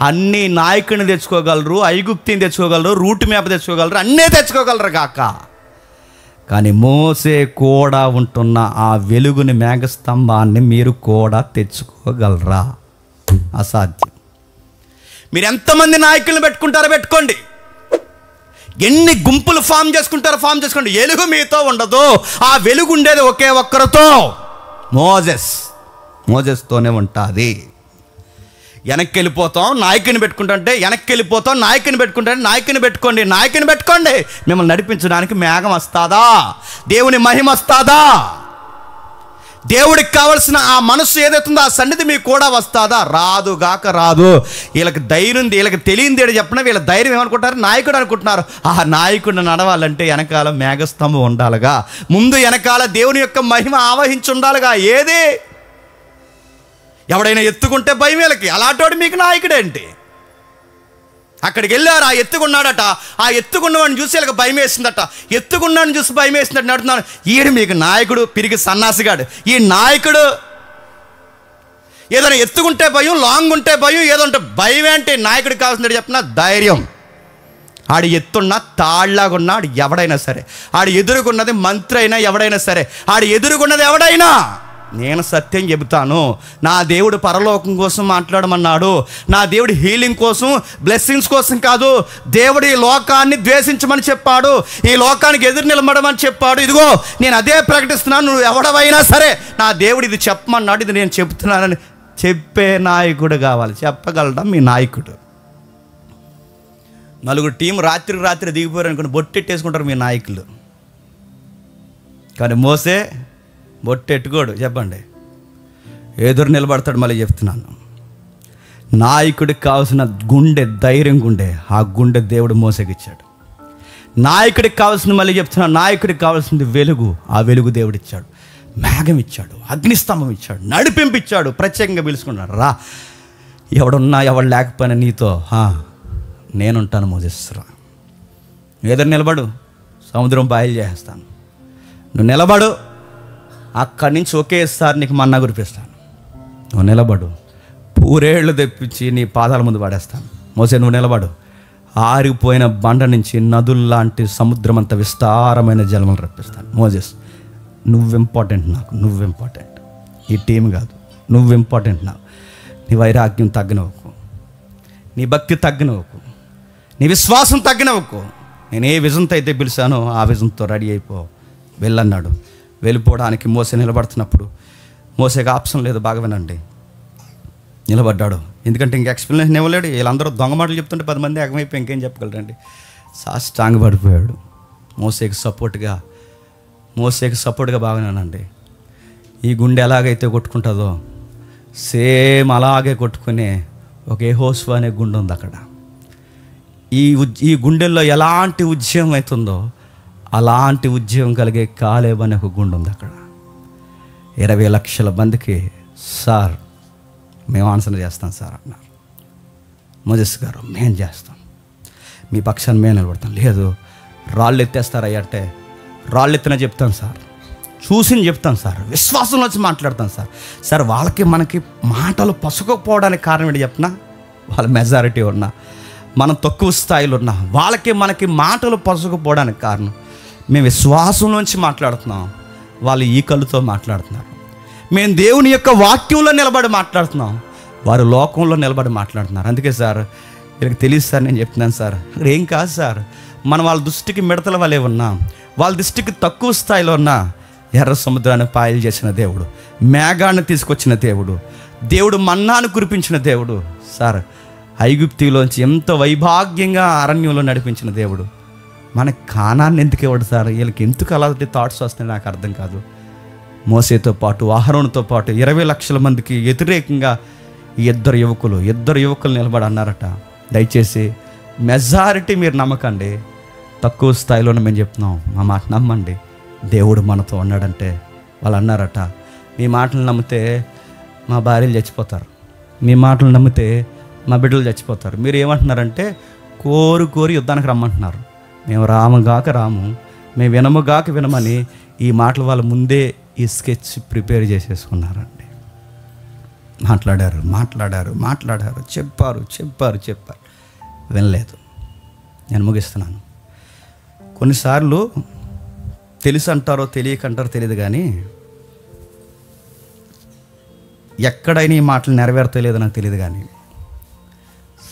అన్ని నాయకుడిని తెచ్చుకోగలరు, ఐగుప్తిని తెచ్చుకోగలరు, రూట్ మ్యాప్ తెచ్చుకోగలరు, అన్నీ తెచ్చుకోగలరు కాక. కానీ మోసే కూడా ఉంటున్న ఆ వెలుగుని, మేఘస్తంభాన్ని మీరు కూడా తెచ్చుకోగలరా? అసాధ్యం. మీరు ఎంతమంది నాయకులను పెట్టుకుంటారో పెట్టుకోండి, ఎన్ని గుంపులు ఫామ్ చేసుకుంటారో ఫామ్ చేసుకోండి, వెలుగు మీతో ఉండదు. ఆ వెలుగు ఉండేది ఒకే ఒక్కరితో, మోజెస్తోనే ఉంటుంది. వెనక్కి వెళ్ళిపోతాం, నాయకుని పెట్టుకుంటుంటే వెనక్కి వెళ్ళిపోతాం, నాయకుని పెట్టుకుంటే నాయకుని పెట్టుకోండి. మిమ్మల్ని నడిపించడానికి మేఘం వస్తాదా? దేవుని మహిమ వస్తాదా? దేవుడికి కావలసిన ఆ మనస్సు ఏదైతుందో ఆ సన్నిధి మీకు కూడా వస్తాదా? రాదు. వీళ్ళకి ధైర్యం ఉంది, వీళ్ళకి తెలియంది ఏడు చెప్పినా వీళ్ళ ధైర్యం ఏమనుకుంటారు? నాయకుడు అనుకుంటున్నారు. ఆ నాయకుడిని నడవాలంటే వెనకాల మేఘస్తంభం ఉండాలిగా, ముందు వెనకాల దేవుని యొక్క మహిమ ఆవహించి ఉండాలిగా. ఏది? ఎవడైనా ఎత్తుకుంటే భయం వీళ్ళకి, అలాంటోడు మీకు నాయకుడేంటి? అక్కడికి వెళ్ళారు, ఆ ఎత్తుకున్నాడట, ఆ ఎత్తుకున్నవాడిని చూసి వీళ్ళకి భయం వేసిందట, ఎత్తుకున్నాడిని చూసి భయం వేసిందట అడుగుతున్నాను. ఈడు మీకు నాయకుడు, పిరిగి సన్నాసిగాడు. ఈ నాయకుడు ఏదైనా ఎత్తుకుంటే భయం, లాంగ్ ఉంటే భయం, ఏదో ఉంటే భయం ఏంటి? నాయకుడికి కావాల్సింది చెప్పిన ధైర్యం. ఆడు ఎత్తున్నా తాళ్లాగున్నా ఆడు ఎవడైనా సరే, ఆడు ఎదురుకున్నది మంత్రి అయినా ఎవడైనా సరే, ఆడు ఎదురుకున్నది ఎవడైనా, నేను సత్యం చెబుతాను. నా దేవుడు పరలోకం కోసం మాట్లాడమన్నాడు. నా దేవుడు హీలింగ్ కోసం, బ్లెస్సింగ్స్ కోసం కాదు. దేవుడు ఈ లోకాన్ని ద్వేషించమని చెప్పాడు, ఈ లోకానికి ఎదురు నిలబడమని చెప్పాడు. ఇదిగో నేను అదే ప్రకటిస్తున్నాను. నువ్వు ఎవడవైనా సరే నా దేవుడు ఇది చెప్పమన్నాడు, ఇది నేను చెప్తున్నానని చెప్పే నాయకుడు కావాలి. చెప్పగలడం మీ నాయకుడు. నలుగురు టీం రాత్రి దిగిపోయారు అనుకుని బొట్టెట్టేసుకుంటారు మీ నాయకులు. కానీ మోసే బొట్టెట్టుకోడు. చెప్పండి, ఎదురు నిలబడతాడు. మళ్ళీ చెప్తున్నాను, నాయకుడికి కావాల్సిన గుండె, ధైర్యం గుండె, ఆ గుండె దేవుడు మోసగిచ్చాడు. నాయకుడికి కావాల్సింది, మళ్ళీ చెప్తున్నాను, నాయకుడికి కావాల్సింది వెలుగు, ఆ వెలుగు దేవుడు ఇచ్చాడు. మేఘం ఇచ్చాడు, అగ్నిస్తంభం ఇచ్చాడు, నడిపింపిచ్చాడు. ప్రత్యేకంగా పిలుచుకున్నాడు, రా, ఎవడున్నా ఎవడు లేకపోయినా నీతో నేనుంటాను మోసెస్, రా, ఎదురు నిలబడు, సముద్రం బాయిలు చేస్తాను, నువ్వు నిలబడు, అక్కడి నుంచి ఒకేసారి నీకు మన్నా కురిపిస్తాను, నువ్వు నిలబడు, పూరేళ్ళు తెప్పించి నీ పాదాల ముందు పడేస్తాను. మోసే నువ్వు నిలబడు, ఆరిపోయిన బండ నుంచి నదుల్లాంటి సముద్రం అంత విస్తారమైన జలములు రప్పిస్తాను. మోసెస్ నువ్వు ఇంపార్టెంట్, నాకు నువ్వు ఇంపార్టెంట్, ఈ టీం కాదు, నువ్వు ఇంపార్టెంట్. నాకు నీ వైరాగ్యం తగ్గనివ్వకు, నీ భక్తి తగ్గనివ్వకు, నీ విశ్వాసం తగ్గనివ్వకు. నేను ఏ విజన్తో అయితే పిలిచానో ఆ విజన్తో రెడీ అయిపో, వెళ్ళన్నాడు. వెళ్ళిపోవడానికి మోసే నిలబడుతున్నప్పుడు మోసేకి ఆప్షన్ లేదు. బాగా వినండి, నిలబడ్డాడు. ఎందుకంటే ఇంక ఎక్స్ప్లెనేషన్ ఇవ్వలేడు. వీళ్ళందరూ దొంగ మాటలు చెప్తుంటే 10 మంది ఏకమైపోయి ఇంకేం చెప్పగలరండి. సాష్టాంగ పడిపోయాడు. మోసేకి సపోర్ట్గా బాగానేనండి. ఈ గుండె ఎలాగైతే కొట్టుకుంటుందో సేమ్ అలాగే కొట్టుకునే ఒక యెహోషువ అనే గుండె ఉంది అక్కడ. ఈ గుండెల్లో ఎలాంటి ఉద్యమం అవుతుందో అలాంటి ఉద్యమం కలిగే కాలేబ్ అనే ఒక గుండె ఉంది అక్కడ. 20 లక్షల మందికి సార్ మేము ఆన్సర్ చేస్తాం సార్ అన్నారు. మోసెస్ గారు మేము చేస్తాం, మీ పక్షాన్ని మేము నిలబడతాం. లేదు రాళ్ళు ఎత్తేస్తారయ్యా అంటే రాళ్ళు ఎత్తినా చెప్తాం సార్, చూసి చెప్తాం సార్, విశ్వాసంలో వచ్చి మాట్లాడతాం సార్. సార్ వాళ్ళకి మనకి మాటలు పసుకపోవడానికి కారణం ఏంటి చెప్పినా, వాళ్ళ మెజారిటీ ఉన్నా మనం తక్కువ స్థాయిలో ఉన్నా వాళ్ళకి మనకి మాటలు పసుకపోవడానికి కారణం మేము విశ్వాసంలోంచి మాట్లాడుతున్నాం, వాళ్ళు ఈ కళ్ళుతో మాట్లాడుతున్నారు. మేము దేవుని యొక్క వాక్యంలో నిలబడి మాట్లాడుతున్నాం, వారు లోకంలో నిలబడి మాట్లాడుతున్నారు. అందుకే సార్ వీళ్ళకి తెలియదు సార్, నేను చెప్తున్నాను సార్, అక్కడ ఏం కాదు సార్, మనం వాళ్ళ దృష్టికి మిడతల వలె ఉన్నాం, వాళ్ళ దృష్టికి తక్కువ స్థాయిలో ఉన్నా ఎర్ర సముద్రాన్ని పాయలు చేసిన దేవుడు, మేఘాన్ని తీసుకొచ్చిన దేవుడు మన్నాను కురిపించిన దేవుడు సార్, ఐగుప్తిలోంచి ఎంతో వైభాగ్యంగా అరణ్యంలో నడిపించిన దేవుడు మనకి కానాన్ని ఎందుకు ఇవ్వడు సార్? వీళ్ళకి ఎందుకు అలాంటి థాట్స్ వస్తాయి నాకు అర్థం కాదు. మోసేతో పాటు అహరోనుతో పాటు 20 లక్షల మందికి వ్యతిరేకంగా ఇద్దరు యువకులు నిలబడి అన్నారట. దయచేసి మెజారిటీ మీరు నమ్మకండి, తక్కువ స్థాయిలోనే మేము చెప్తున్నాం, మా మాట నమ్మండి, దేవుడు మనతో ఉన్నాడంటే వాళ్ళు అన్నారట. మీ మాటలు నమ్మితే మా భార్యలు చచ్చిపోతారు, మీ మాటలు నమ్మితే మా బిడ్డలు చచ్చిపోతారు. మీరు ఏమంటున్నారంటే కోరి యుద్ధానికి రమ్మంటున్నారు. మేము రాముగాక రాము, మేము వినముగాక వినమని ఈ మాటలు వాళ్ళ ముందే ఈ స్కెచ్ ప్రిపేర్ చేసేసుకున్నారండి. మాట్లాడారు, చెప్పారు, వినలేదు. నేను ముగిస్తున్నాను. కొన్నిసార్లు తెలిసి అంటారో తెలియకంటారో తెలియదు, కానీ ఎక్కడైనా ఈ మాటలు నెరవేరతలేదో నాకు తెలియదు, కానీ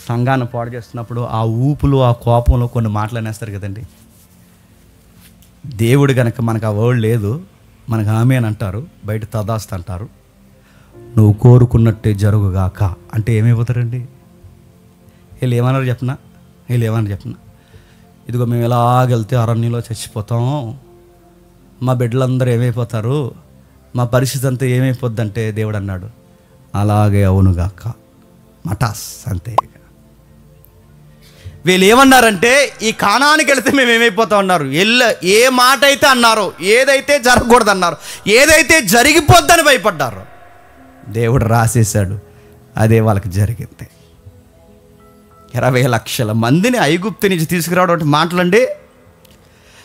సంఘాన్ని పాడు చేస్తున్నప్పుడు ఆ ఊపులు ఆ కోపంలో కొన్ని మాటలు అనేస్తారు కదండి. దేవుడు కనుక మనకు ఆ వర్డ్ లేదు, మనకు ఆమె అని అంటారు, బయట తదాస్తు అంటారు. నువ్వు కోరుకున్నట్టే జరుగుగాక అంటే ఏమైపోతారండి? వీళ్ళు ఏమన్నారు చెప్పనా? ఇదిగో మేము ఎలాగెళ్తే అరణ్యంలో చచ్చిపోతాం, మా బిడ్డలందరూ ఏమైపోతారు, మా పరిస్థితి అంతా ఏమైపోద్దంటే దేవుడు అన్నాడు, అలాగే అవునుగాక, మటాస్ అంతే. వీళ్ళు ఏమన్నారంటే ఈ కానానికి వెళితే మేము ఏమైపోతాం అన్నారు. ఏ మాట అయితే అన్నారో, ఏదైతే జరగకూడదు అన్నారు, ఏదైతే జరిగిపోద్దని భయపడ్డారో దేవుడు రాసేశాడు, అదే వాళ్ళకి జరిగింది. 20 లక్షల మందిని ఐగుప్తు నుంచి తీసుకురావడం అంటే మాటలండి.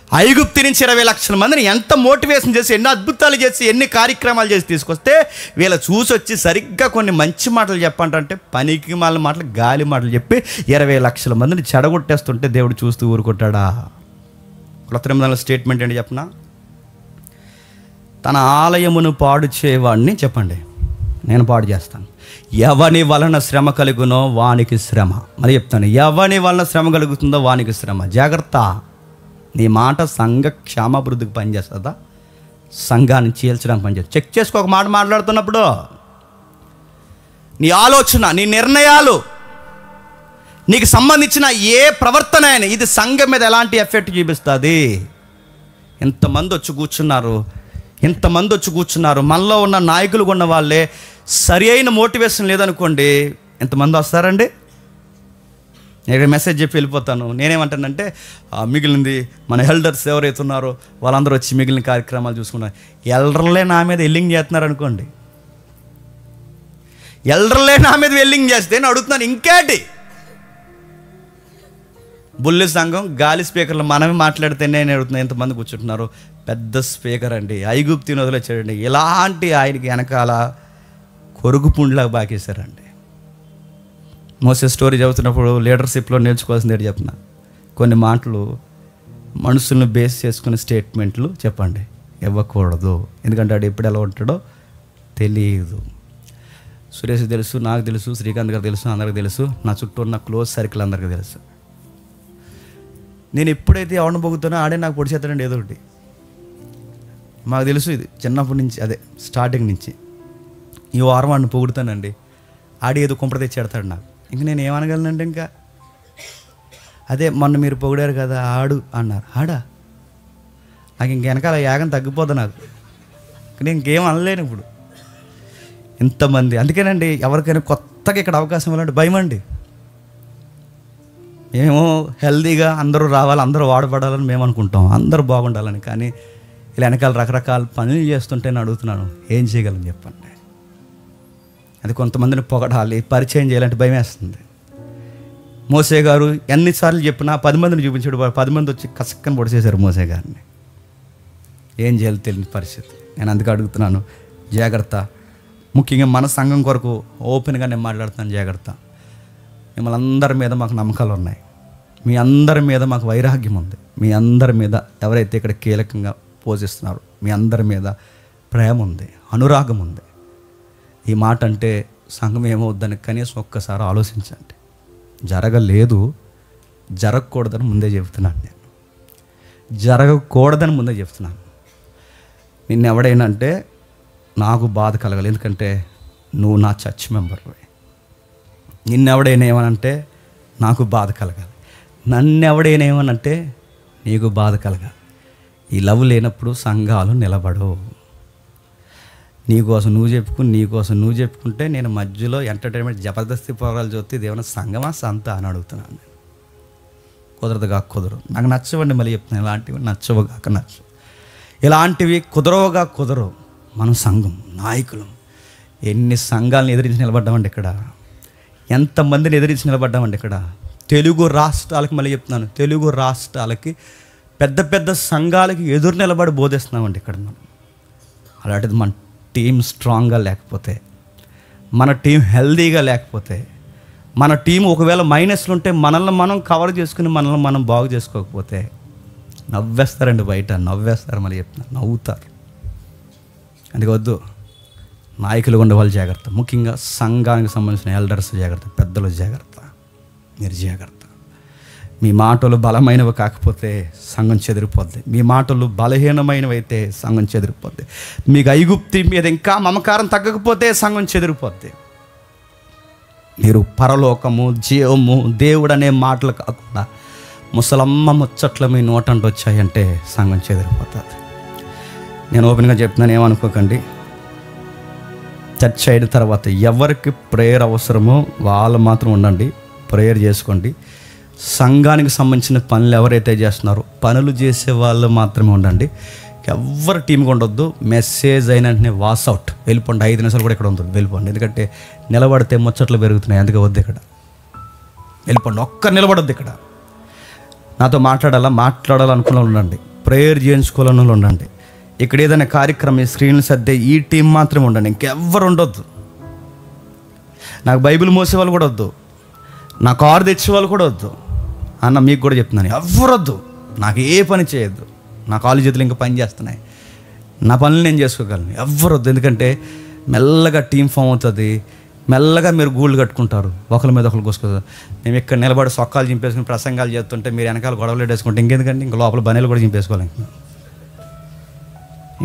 ఐగుప్తు నుంచి 20 లక్షల మందిని ఎంత మోటివేషన్ చేసి, ఎన్ని అద్భుతాలు చేసి, ఎన్ని కార్యక్రమాలు చేసి తీసుకొస్తే వీళ్ళ చూసి వచ్చి సరిగ్గా కొన్ని మంచి మాటలు చెప్పంటే పనికి మాలిన మాటలు, గాలి మాటలు చెప్పి 20 లక్షల మందిని చెడగొట్టేస్తుంటే దేవుడు చూస్తూ ఊరుకుంటాడా? కొత్త నిబంధనల స్టేట్మెంట్ ఏంటి చెప్పనా? తన ఆలయమును పాడు చేయవాడిని చెప్పండి, నేను పాడు చేస్తాను. ఎవని వలన శ్రమ కలుగునో వానికి శ్రమ. మరి చెప్తాను, ఎవని వలన శ్రమ కలుగుతుందో వానికి శ్రమ. జాగ్రత్త, నీ మాట సంఘ క్షేమాభివృద్ధికి పనిచేస్తుందా, సంఘాన్ని చీల్చడానికి పనిచేస్తుంది? చెక్ చేసుకో. ఒక మాట మాట్లాడుతున్నప్పుడు నీ ఆలోచన, నీ నిర్ణయాలు, నీకు సంబంధించిన ఏ ప్రవర్తన అయినా ఇది సంఘం మీద ఎలాంటి ఎఫెక్ట్ చూపిస్తుంది? ఇంతమంది వచ్చి కూర్చున్నారు, మనలో ఉన్న నాయకులు ఉన్న వాళ్ళే సరి అయిన మోటివేషన్ లేదనుకోండి, ఎంతమంది వస్తారండి? నేను మెసేజ్ చెప్పి వెళ్ళిపోతాను. నేనేమంటానంటే మిగిలింది మన ఎల్డర్స్ ఎవరైతే ఉన్నారో వాళ్ళందరూ వచ్చి మిగిలిన కార్యక్రమాలు చూసుకున్నారు. ఎల్డర్లే నా మీద ఎల్లింగ్ చేస్తున్నారు అనుకోండి, ఎల్డర్లే నా మీద ఎల్లింగ్ చేస్తే నేను అడుగుతున్నాను ఇంకేంటి? బుల్లి సంఘం గాలి స్పీకర్లు మనమే మాట్లాడితేనే నేను అడుగుతున్నాను ఎంతమంది కూర్చుంటున్నారు. పెద్ద స్పీకర్ అండి, ఐగుప్తుని వదిలేచ్చాడండి. ఇలాంటి ఆయనకి వెనకాల కొరుగు పుండ్లాగా బాకేశారండి. మోసే స్టోరీ చదువుతున్నప్పుడు లీడర్షిప్లో నేర్చుకోవాల్సింది ఏంటి చెప్తున్నా, కొన్ని మాటలు మనుషులను బేస్ చేసుకునే స్టేట్మెంట్లు చెప్పండి ఇవ్వకూడదు. ఎందుకంటే వాడు ఎప్పుడు ఎలా ఉంటాడో తెలియదు. సురేష్ తెలుసు, నాకు తెలుసు, శ్రీకాంత్ గారు తెలుసు, అందరికి తెలుసు, నా చుట్టూ ఉన్న క్లోజ్ సర్కిల్ అందరికీ తెలుసు. నేను ఎప్పుడైతే ఎవరిని పొగుతానో ఆడే నాకు పొడి చేస్తాడండి ఏదో ఒకటి. మాకు తెలుసు ఇది చిన్నప్పటి నుంచి, అదే స్టార్టింగ్ నుంచి. ఈ వారం వాడిని పొగుడుతానండి, ఆడి ఏదో కుంపట తెచ్చేడతాడు నాకు. ఇంక నేను ఏమనగలనండి? ఇంకా అదే మొన్న మీరు పొగిడారు కదా ఆడు అన్నారు, ఆడా నాకు ఇంక వెనకాల యాగం తగ్గిపోద్ది నాకు, నేను ఇంకేం అనలేను ఇప్పుడు. ఇంతమంది, అందుకేనండి ఎవరికైనా కొత్తగా ఇక్కడ అవకాశం ఇవ్వాలంటే భయం అండి. మేము హెల్దీగా అందరూ రావాలి, అందరూ వాడబడాలని మేము అనుకుంటాం, అందరూ బాగుండాలని. కానీ ఇలా వెనకాల రకరకాల పనులు చేస్తుంటే నేను అడుగుతున్నాను, ఏం చేయగలను చెప్పండి? అది కొంతమందిని పొగడాలి, పరిచయం చేయాలంటే భయం వేస్తుంది. మోసే గారు ఎన్నిసార్లు చెప్పినా 10 మందిని చూపించాడు, 10 మంది వచ్చి కసక్కని పొడిచేశారు మోసే గారిని. ఏం చేయాలి తెలియని పరిస్థితి. నేను అందుకే అడుగుతున్నాను, జాగ్రత్త. ముఖ్యంగా మన సంఘం కొరకు ఓపెన్గా నేను మాట్లాడుతున్నాను, జాగ్రత్త. మిమ్మల్ని అందరి మీద మాకు నమ్మకాలు ఉన్నాయి, మీ అందరి మీద మాకు వైరాగ్యం ఉంది, మీ అందరి మీద ఎవరైతే ఇక్కడ కీలకంగా పోషిస్తున్నారో మీ అందరి మీద ప్రేమ ఉంది, అనురాగం ఉంది. ఈ మాట అంటే సంఘం ఏమవుద్దని కనీసం ఒక్కసారి ఆలోచించండి. జరగలేదు, జరగకూడదని ముందే చెప్తున్నాను. నేను జరగకూడదని ముందే చెప్తున్నాను. నిన్ను ఎవడైనా అంటే నాకు బాధ కలగాలి, ఎందుకంటే నువ్వు నా చర్చ్ మెంబర్వే. నిన్నెవడైనా ఏమనంటే నాకు బాధ కలగాలి, నన్నెవడైనా ఏమనంటే నీకు బాధ కలగాలి. ఈ లవ్ లేనప్పుడు సంఘాలు నిలబడవు. నీకోసం నువ్వు చెప్పుకుంటే నేను మధ్యలో ఎంటర్టైన్మెంట్ జబర్దస్తి ప్రోగ్రాలు చూస్తే దేవుని సంఘమా సంత అని అడుగుతున్నాను. కుదరదు. నాకు నచ్చవండి, మళ్ళీ చెప్తున్నాను, ఇలాంటివి నచ్చవు. ఇలాంటివి కుదరవు. మనం సంఘం నాయకులం. ఎన్ని సంఘాలను ఎదిరించి నిలబడ్డామండి ఇక్కడ, ఎంతమందిని ఎదిరించి నిలబడ్డామండి ఇక్కడ. తెలుగు రాష్ట్రాలకి, మళ్ళీ చెప్తున్నాను, తెలుగు రాష్ట్రాలకి పెద్ద పెద్ద సంఘాలకి ఎదురు నిలబడి బోధిస్తున్నామండి ఇక్కడ మనం. అలాంటిది మన టీం స్ట్రాంగ్గా లేకపోతే, మన టీం హెల్దీగా లేకపోతే, మన టీం ఒకవేళ మైనస్లు ఉంటే మనల్ని మనం కవర్ చేసుకుని మనల్ని మనం బాగు చేసుకోకపోతే నవ్వేస్తారండి, బయట నవ్వేస్తారు, మళ్ళీ చెప్తున్నారు, నవ్వుతారు. అందుకే వద్దు. నాయకులు ఉండేవాళ్ళు జాగ్రత్త, ముఖ్యంగా సంఘానికి సంబంధించిన ఎల్డర్స్ జాగ్రత్త, పెద్దలు జాగ్రత్త, మీరు జాగ్రత్త. మీ మాటలు బలమైనవి కాకపోతే సంఘం చెదిరిపోద్ది. మీ మాటలు బలహీనమైనవి అయితే సంఘం చెదిరిపోద్ది. మీకు ఐగుప్తి మీద ఇంకా మమకారం తగ్గకపోతే సంఘం చెదిరిపోద్ది. మీరు పరలోకము, జీవము, దేవుడు అనే మాటలు కాకుండా ముసలమ్మ ముచ్చట్లు మీ నోటంట వచ్చాయంటే సంఘం చెదిరిపోతుంది. నేను ఓపెన్గా చెప్తున్నాను, ఏమనుకోకండి. చర్చ్ అయిన తర్వాత ఎవరికి ప్రేయర్ అవసరమో వాళ్ళు మాత్రం ఉండండి, ప్రేయర్ చేసుకోండి. సంఘానికి సంబంధించిన పనులు ఎవరైతే చేస్తున్నారో పనులు చేసే వాళ్ళు మాత్రమే ఉండండి. ఎవరు టీంగా ఉండొద్దు. మెసేజ్ అయిన వెంటనే వాసౌట్, వెళ్ళిపోండి. 5 నిమిషాలు కూడా ఇక్కడ ఉంటుంది, వెళ్ళిపోండి. ఎందుకంటే నిలబడితే ముచ్చట్లు పెరుగుతున్నాయి, అందుకే వద్దు. ఇక్కడ వెళ్ళిపోండి, ఒక్క నిలబడొద్దు. ఇక్కడ నాతో మాట్లాడాలనుకున్న వాళ్ళు ఉండండి, ప్రేయర్ చేయించుకోవాలని వాళ్ళు ఉండండి. ఇక్కడ ఏదైనా కార్యక్రమం ఈ స్క్రీన్లు సర్దే ఈ టీం మాత్రమే ఉండండి, ఇంకెవ్వరు ఉండొద్దు. నాకు బైబిల్ మోసేవాళ్ళు కూడా వద్దు, నా కారు తెచ్చేవాళ్ళు కూడా వద్దు. అన్న మీకు కూడా చెప్తున్నాను, ఎవ్వరొద్దు. నాకు ఏ పని చేయొద్దు, నా కాలు చేతులు ఇంకా పని చేస్తున్నాయి, నా పనులు నేను చేసుకోగలను. ఎవ్వరొద్దు. ఎందుకంటే మెల్లగా టీం ఫామ్ అవుతుంది, మెల్లగా మీరు గూళ్ళు కట్టుకుంటారు, ఒకరి మీద ఒకరు కోసుకుంటారు. మేము ఇక్కడ నిలబడి సొక్కాలు చింపేసుకుని ప్రసంగాలు చేస్తుంటే మీరు వెనకాల గొడవలు వేసుకుంటే ఇంకెందుకంటే ఇంకా లోపల బనీలు కూడా చింపేసుకోవాలి.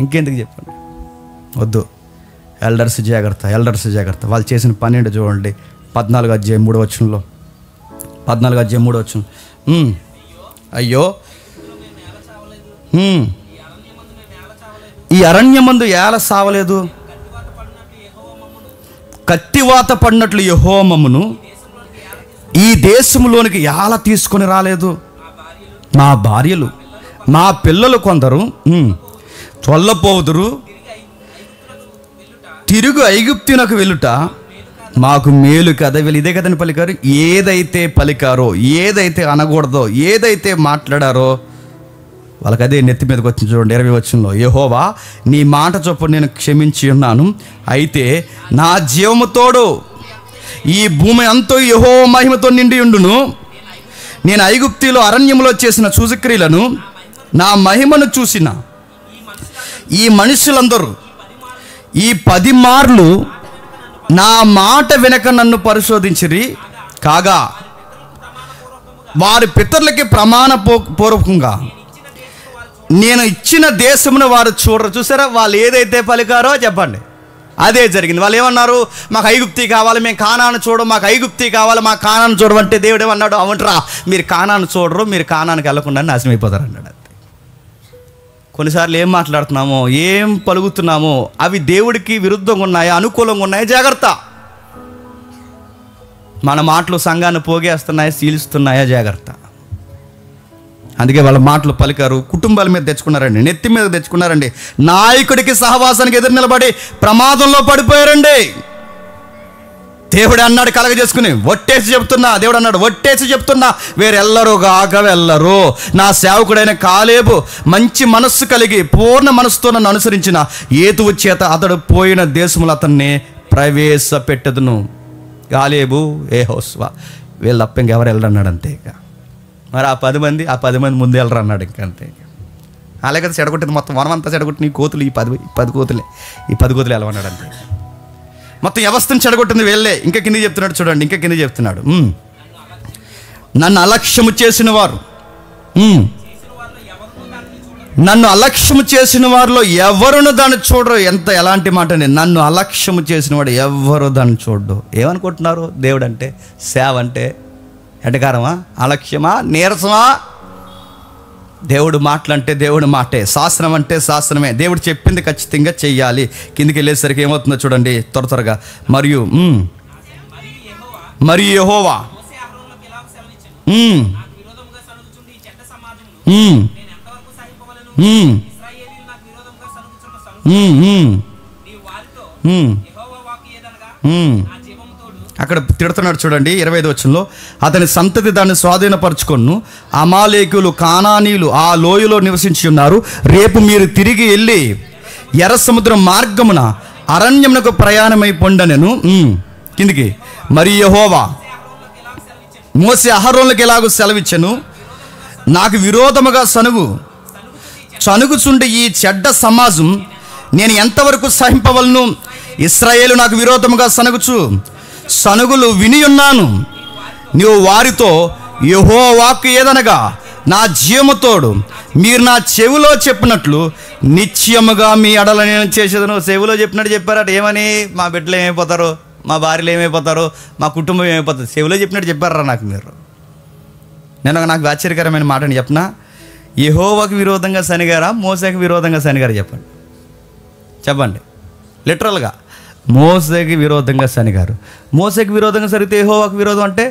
ఇంకెందుకు చెప్పండి, వద్దు. ఎల్డర్స్ జాగ్రత్త, ఎల్డర్స్ జాగ్రత్త. వాళ్ళు చేసిన పని ఏంటో చూడండి. 14:3 14:3 అయ్యో, ఈ అరణ్యమందు ఏల సావలేదు, కత్తివాత పడినట్లు యెహోవా మమ్మును ఈ దేశంలోనికి ఏల తీసుకొని రాలేదు. మా భార్యలు మా పిల్లలు కొందరు చొల్లపోదురు, తిరుగు ఐగుప్తునకు వెళ్ళుట మాకు మేలు కదా. వీళ్ళు ఇదే కదని పలికారు. ఏదైతే పలికారో, ఏదైతే అనకూడదో, ఏదైతే మాట్లాడారో వాళ్ళకి అదే నెత్తి మీదకి వచ్చింది. చూడండి 20 వచనంలో, యెహోవా నీ మాట చొప్పున నేను క్షమించి ఉన్నాను, అయితే నా జీవముతోడు ఈ భూమి అంతా యెహోవా మహిమతో నిండి ఉండును. నేను ఐగుప్తిలో అరణ్యంలో చేసిన సూచక్రియలను నా మహిమను చూసిన ఈ మనుషులందరూ ఈ 10 మార్లు నా మాట వెనక నన్ను పరిశోధించిరి, కాగా వారి పితరులకి ప్రమాణ పూర్వకంగా నేను ఇచ్చిన దేశమును వారు చూడరు. చూసారా, వాళ్ళు ఏదైతే పలికారో చెప్పండి అదే జరిగింది. వాళ్ళు ఏమన్నారు, మాకు ఐగుప్తి కావాలి, మేము కానాను చూడడం, మాకు ఐగుప్తి కావాలి, మాకు కానాను చూడడం. అంటే దేవుడు ఏమన్నాడు, అవునరా మీరు కానాను చూడరు, మీరు కానానికి వెళ్ళకుండా నాశనం అయిపోతారు అన్నాడు. అంతే. కొన్నిసార్లు ఏం మాట్లాడుతున్నామో, ఏం పలుకుతున్నామో అవి దేవుడికి విరుద్ధంగా ఉన్నాయా, అనుకూలంగా ఉన్నాయా, జాగ్రత్త. మన మాటలు సంఘాన్ని పోగేస్తున్నాయా, శీలిస్తున్నాయా, జాగ్రత్త. అందుకే వాళ్ళ మాటలు పలికారు, కుటుంబాల మీద తెచ్చుకున్నారండి, నెత్తి మీద తెచ్చుకున్నారండి, నాయకుడికి సహవాసానికి ఎదురు నిలబడి ప్రమాదంలో పడిపోయారండి. దేవుడు అన్నాడు కలగజేసుకుని, ఒట్టేసి చెప్తున్నా, దేవుడు అన్నాడు ఒట్టేసి చెప్తున్నా, వేరెల్లరూ గాక వెళ్ళరు. నా సేవకుడైన కాలేబు మంచి మనస్సు కలిగి పూర్ణ మనస్సుతో నన్ను అనుసరించిన ఏతువు చేత అతడు పోయిన దేశములు అతన్ని ప్రవేశపెట్టదును. కాలేబు, యెహోషువ వీళ్ళు తప్ప ఇంకెవరు వెళ్ళరన్నాడు. అంతే. ఇక మరి ఆ 10 మంది ముందు వెళ్ళరు అన్నాడు. ఇంకంతే. అలాగే చెడగొట్టింది మొత్తం వనమంతా చెడగొట్టిన ఈ కోతులు, ఈ 10 కోతులే, ఈ 10 కోతులు వెళ్ళమన్నాడు. అంతే. మొత్తం వ్యవస్థను చెడగొట్టింది వెళ్ళే. ఇంకా కింద చెప్తున్నాడు చూడండి, ఇంకా కింద చెప్తున్నాడు, నన్ను అలక్ష్యము చేసిన వారు, నన్ను అలక్ష్యము చేసిన వారిలో ఎవరును దాన్ని చూడరు. ఎలాంటి మాట అండి, నన్ను అలక్ష్యము చేసిన వాడు ఎవరు దాన్ని చూడడు. ఏమనుకుంటున్నారు, దేవుడు అంటే, సేవ అంటే ఎటకారమా, అలక్ష్యమా, నీరసమా? దేవుడు మాటలంటే దేవుడు మాటే, శాస్త్రం అంటే శాస్త్రమే. దేవుడు చెప్పింది ఖచ్చితంగా చెయ్యాలి. కిందికి వెళ్ళేసరికి ఏమవుతుందో చూడండి త్వరగా. మరియు యెహోవా అక్కడ తిడుతున్నాడు చూడండి 25వ వచనంలో, అతని సంతతి దాన్ని స్వాధీనపరచుకొను, అమాలేకులు కానానీయులు ఆ లోయలో నివసించి ఉన్నారు. రేపు మీరు తిరిగి వెళ్ళి ఎర్ర సముద్రం మార్గమున అరణ్యమునకు ప్రయాణమై పొండనెను. కిందికి, మరి యెహోవా మోసే అహరోనులకు ఎలాగో సెలవిచ్చెను, నాకు విరోధముగా సనుగుచుండే ఈ చెడ్డ సమాజం నేను ఎంతవరకు సహింపవలను? ఇశ్రాయేలు నాకు విరోధముగా సనుగులు విని ఉన్నాను. నీవు వారితో యెహోవా వాక్కు ఏదనగా, నా జీవముతోడు మీరు నా చెవిలో చెప్పినట్లు నిశ్చయముగా మీ ఎడల నేను చేసేదను. చెవిలో చెప్పినట్టు చెప్పారట. ఏమని? మా బిడ్డలు ఏమైపోతారు, మా భార్యలు ఏమైపోతారు, మా కుటుంబం ఏమైపోతుంది. చెవిలో చెప్పినట్టు చెప్పారా నాకు మీరు? నేను నాకు ఆశ్చర్యకరమైన మాటని చెప్పనా? యెహోవాకు విరోధంగా సనిగారా, మోసేకి విరోధంగా సనిగారా? చెప్పండి. లిటరల్గా మోసేకి విరోధంగా సనిగారు. మోసేకి విరోధంగా సరిగితే యెహోవాకు విరోధం అంటే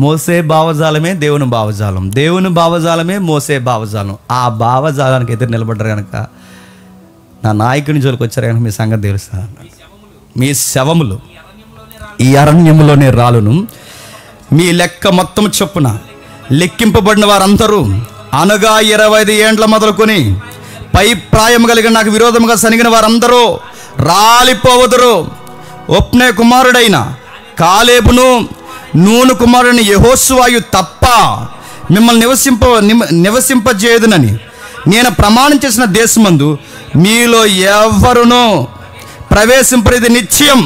మోసే భావజాలమే దేవుని భావజాలం, దేవుని భావజాలమే మోసే భావజాలం. ఆ భావజాలానికి ఎదురు నిలబడ్డారు కనుక నా నాయకుని జోలికి వచ్చారు కనుక మీ సంగతి తెలుస్తా. మీ శవములు ఈ అరణ్యములోనే రాలును, మీ లెక్క మొత్తం చొప్పున లెక్కింపబడిన వారందరూ అనగా 25 ఏండ్ల మొదలుకొని పై ప్రాయం కలిగిన నాకు విరోధముగా సనిగిన వారందరూ రాలిపోవదురు. ఒప్నే కుమారుడైన కాలేబును, నూను కుమారుని యెహోషువాయు తప్ప మిమ్మల్ని నివసింపజేయుదునని నేను ప్రమాణం చేసిన దేశమందు మీలో ఎవరునూ ప్రవేశింపరేది నిశ్చయం.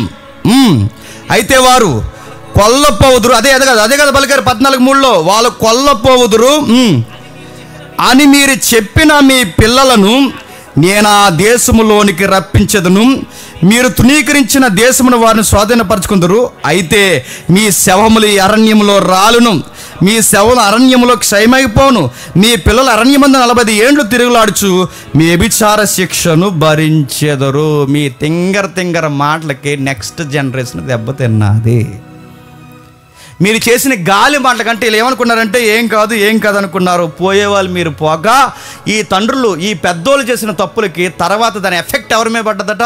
అయితే వారు కొల్లపోవుదురు. అదే కదా పలికారు 14:3లో, వాళ్ళు కొల్లపోవుదురు అని మీరు చెప్పిన మీ పిల్లలను నేను ఆ దేశములోనికి రప్పించదును. మీరు తృణీకరించిన దేశమును వారిని స్వాధీనపరచుకుందరు. అయితే మీ శవములు ఈ అరణ్యములో రాలును, మీ శవములు అరణ్యములో క్షయమైపోను. మీ పిల్లలు అరణ్యమందు 40 ఏండ్లు తిరుగులాడుచు మీ వ్యభిచార శిక్షను భరించెదరు. మీ తింగర మాటలకి నెక్స్ట్ జనరేషన్ దెబ్బతిన్నది. మీరు చేసిన గాలి మాటల కంటే వీళ్ళు ఏమనుకున్నారంటే ఏం కాదు అనుకున్నారు. పోయేవాళ్ళు మీరు పోగా ఈ తండ్రులు, ఈ పెద్దోళ్ళు చేసిన తప్పులకి తర్వాత దాని ఎఫెక్ట్ ఎవరి మీద పడ్డదట?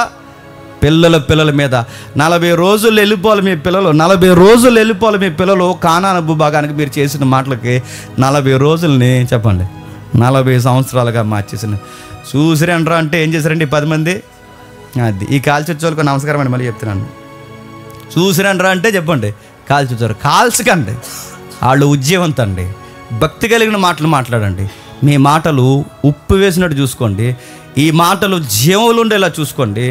పిల్లల మీద. 40 రోజులు వెళ్ళిపోవాలి మీ పిల్లలు, 40 రోజులు వెళ్ళిపోవాలి మీ పిల్లలు కానాను భూభాగానికి. మీరు చేసిన మాటలకి 40 రోజుల్ని చెప్పండి 40 సంవత్సరాలుగా మార్చేసిన. చూసిరండ్రా అంటే ఏం చేశారండి 10 మంది? అది ఈ కాల్చొచ్చోళ్ళకు నమస్కారం అండి. మళ్ళీ చెప్తున్నాను, చూసిరండ్రా అంటే చెప్పండి కాల్చొచ్చారు. కాల్చకండి, వాళ్ళు ఉజ్జీవంతండి. భక్తి కలిగిన మాటలు మాట్లాడండి. మీ మాటలు ఉప్పు వేసినట్టు చూసుకోండి, ఈ మాటలు జీవములు ఉండేలా చూసుకోండి.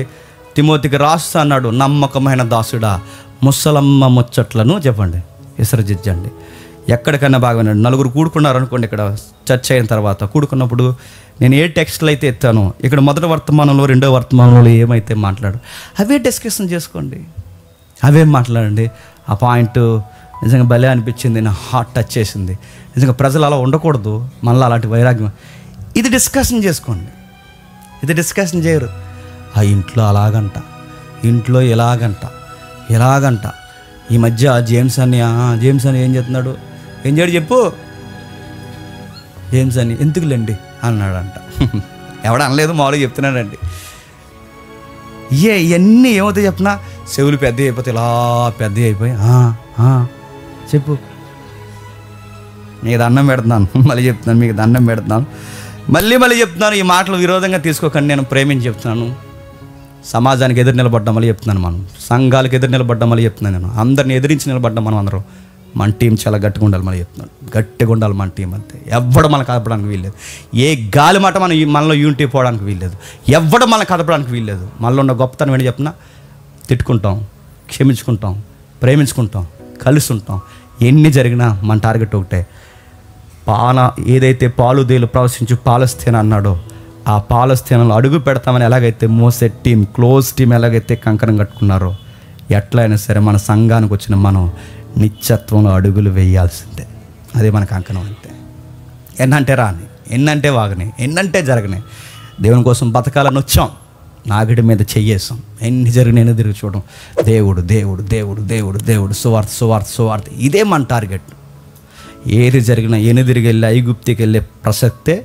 తిమోతికి రాస్తా అన్నాడు, నమ్మకమైన దాసుడా ముసలమ్మ ముచ్చట్లను చెప్పండి విసర్జించండి. ఎక్కడికన్నా బాగా వినండి. 9 కూడుకున్నారు అనుకోండి, ఇక్కడ చర్చ అయిన తర్వాత కూడుకున్నప్పుడు నేను ఏ టెక్స్ట్లు అయితే ఎత్తానో ఇక్కడ మొదటి వర్తమానంలో, రెండో వర్తమానంలో ఏమైతే మాట్లాడు అవే డిస్కషన్ చేసుకోండి, అవే మాట్లాడండి. ఆ పాయింట్ నిజంగా భలే అనిపించింది, నా హార్ట్ టచ్ చేసింది. నిజంగా ప్రజలు అలా ఉండకూడదు, మళ్ళీ అలాంటి వైరాగ్యం. ఇది డిస్కషన్ చేసుకోండి, ఇది డిస్కషన్ చేయరు. ఆ ఇంట్లో అలాగంట, ఇంట్లో ఎలాగంట. ఈ మధ్య జేమ్స్ అని ఏం చేస్తున్నాడు, ఏం చేయడు చెప్పు. జేమ్స్ అని ఎందుకులేండి అన్నాడంట. ఎవడ అనలేదు, మామూలుగా చెప్తున్నాడండి. ఇవన్నీ ఏమవుతాయి చెప్పినా, చెవులు పెద్ద అయిపోతే ఇలా పెద్ద అయిపోయి చెప్పు. మీకు దండం పెడుతున్నాను, మళ్ళీ చెప్తున్నాను, మీకు దండం పెడుతున్నాను, మళ్ళీ చెప్తున్నాను. ఈ మాటలు విరోధంగా తీసుకోకండి. నేను ప్రేమించి చెప్తున్నాను. సమాజానికి ఎదురు నిలబడ్డాం మళ్ళీ చెప్తున్నాను, మనం సంఘాలకు ఎదురు నిలబడ్డాం మళ్ళీ చెప్తున్నాను. నేను అందరిని ఎదిరించి నిలబడ్డాం మనం అందరం. మన టీం చాలా గట్టిగా ఉండాలి మళ్ళీ చెప్తున్నాను, గట్టిగా ఉండాలి మన టీం. అంతే, ఎవ్వడు మనకు కదపడానికి వీల్లేదు. ఏ గాలి మాట మనలో యూనిటీ పోవడానికి వీల్లేదు, ఎవ్వడు మనల్ని కదపడానికి వీల్లేదు. మనలో ఉన్న గొప్పతనం ఏంటి చెప్పినా, తిట్టుకుంటాం, క్షమించుకుంటాం, ప్రేమించుకుంటాం, కలిసి ఉంటాం. ఎన్ని జరిగినా మన టార్గెట్ ఒకటే, ఏదైతే పాలుదేలు ప్రవశించు పాలస్తీనా అన్నాడో ఆ పాలస్తీనాలో అడుగు పెడతామని ఎలాగైతే మోసే టీం, క్లోజ్ టీం ఎలాగైతే కంకణం కట్టుకున్నారో, ఎట్లయినా సరే మన సంఘానికి వచ్చిన మనం నిత్యత్వంలో అడుగులు వేయాల్సిందే. అదే మన కంకణం. అంతే. ఎన్నంటే రాని, ఎన్నంటే వాగని, ఎన్నంటే జరగని, దేవుని కోసం బతకాలని వచ్చాం, నాగడి మీద చెయ్యేసాం. ఎన్ని జరిగిన తిరిగి చూడడం, దేవుడు దేవుడు దేవుడు దేవుడు దేవుడు, సువార్త. ఇదే మన టార్గెట్. ఏది జరిగినా ఎనిదిరిగి వెళ్ళి ఐగుప్తికి వెళ్ళే ప్రసక్తే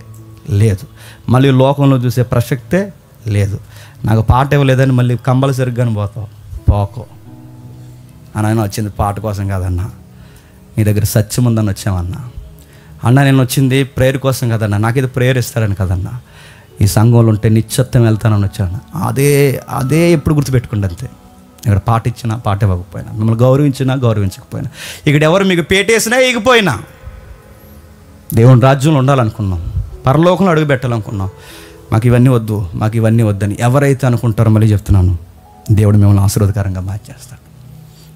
లేదు, మళ్ళీ లోకంలో చూసే ప్రసక్తే లేదు. నాకు పాట ఇవ్వలేదని మళ్ళీ కంపల్సరిగానే పోకో అని ఆయన వచ్చింది పాట కోసం కాదన్నా, నీ దగ్గర సత్యం ఉందని వచ్చామన్నా. అన్న నేను వచ్చింది ప్రేయర్ కోసం కదన్నా, నాకు ఇది ప్రేయర్ ఇస్తారని కదన్నా, ఈ సంఘంలో ఉంటే నిశ్చత్వం వెళ్తానని వచ్చాను. అదే ఎప్పుడు గుర్తుపెట్టుకోండి. అంతే. ఇక్కడ పాట ఇచ్చినా పాట ఇవ్వకపోయినా, మిమ్మల్ని గౌరవించకపోయినా, ఇక్కడ ఎవరు మీకు పేటేసినా ఇగిపోయినా, దేవుని రాజ్యంలో ఉండాలనుకున్నాం, పరలోకంలో అడుగు పెట్టాలనుకున్నాం. మాకు ఇవన్నీ వద్దని ఎవరైతే అనుకుంటారో మళ్ళీ చెప్తున్నాను, దేవుడు మిమ్మల్ని ఆశీర్వాదకరంగా మార్చేస్తాడు.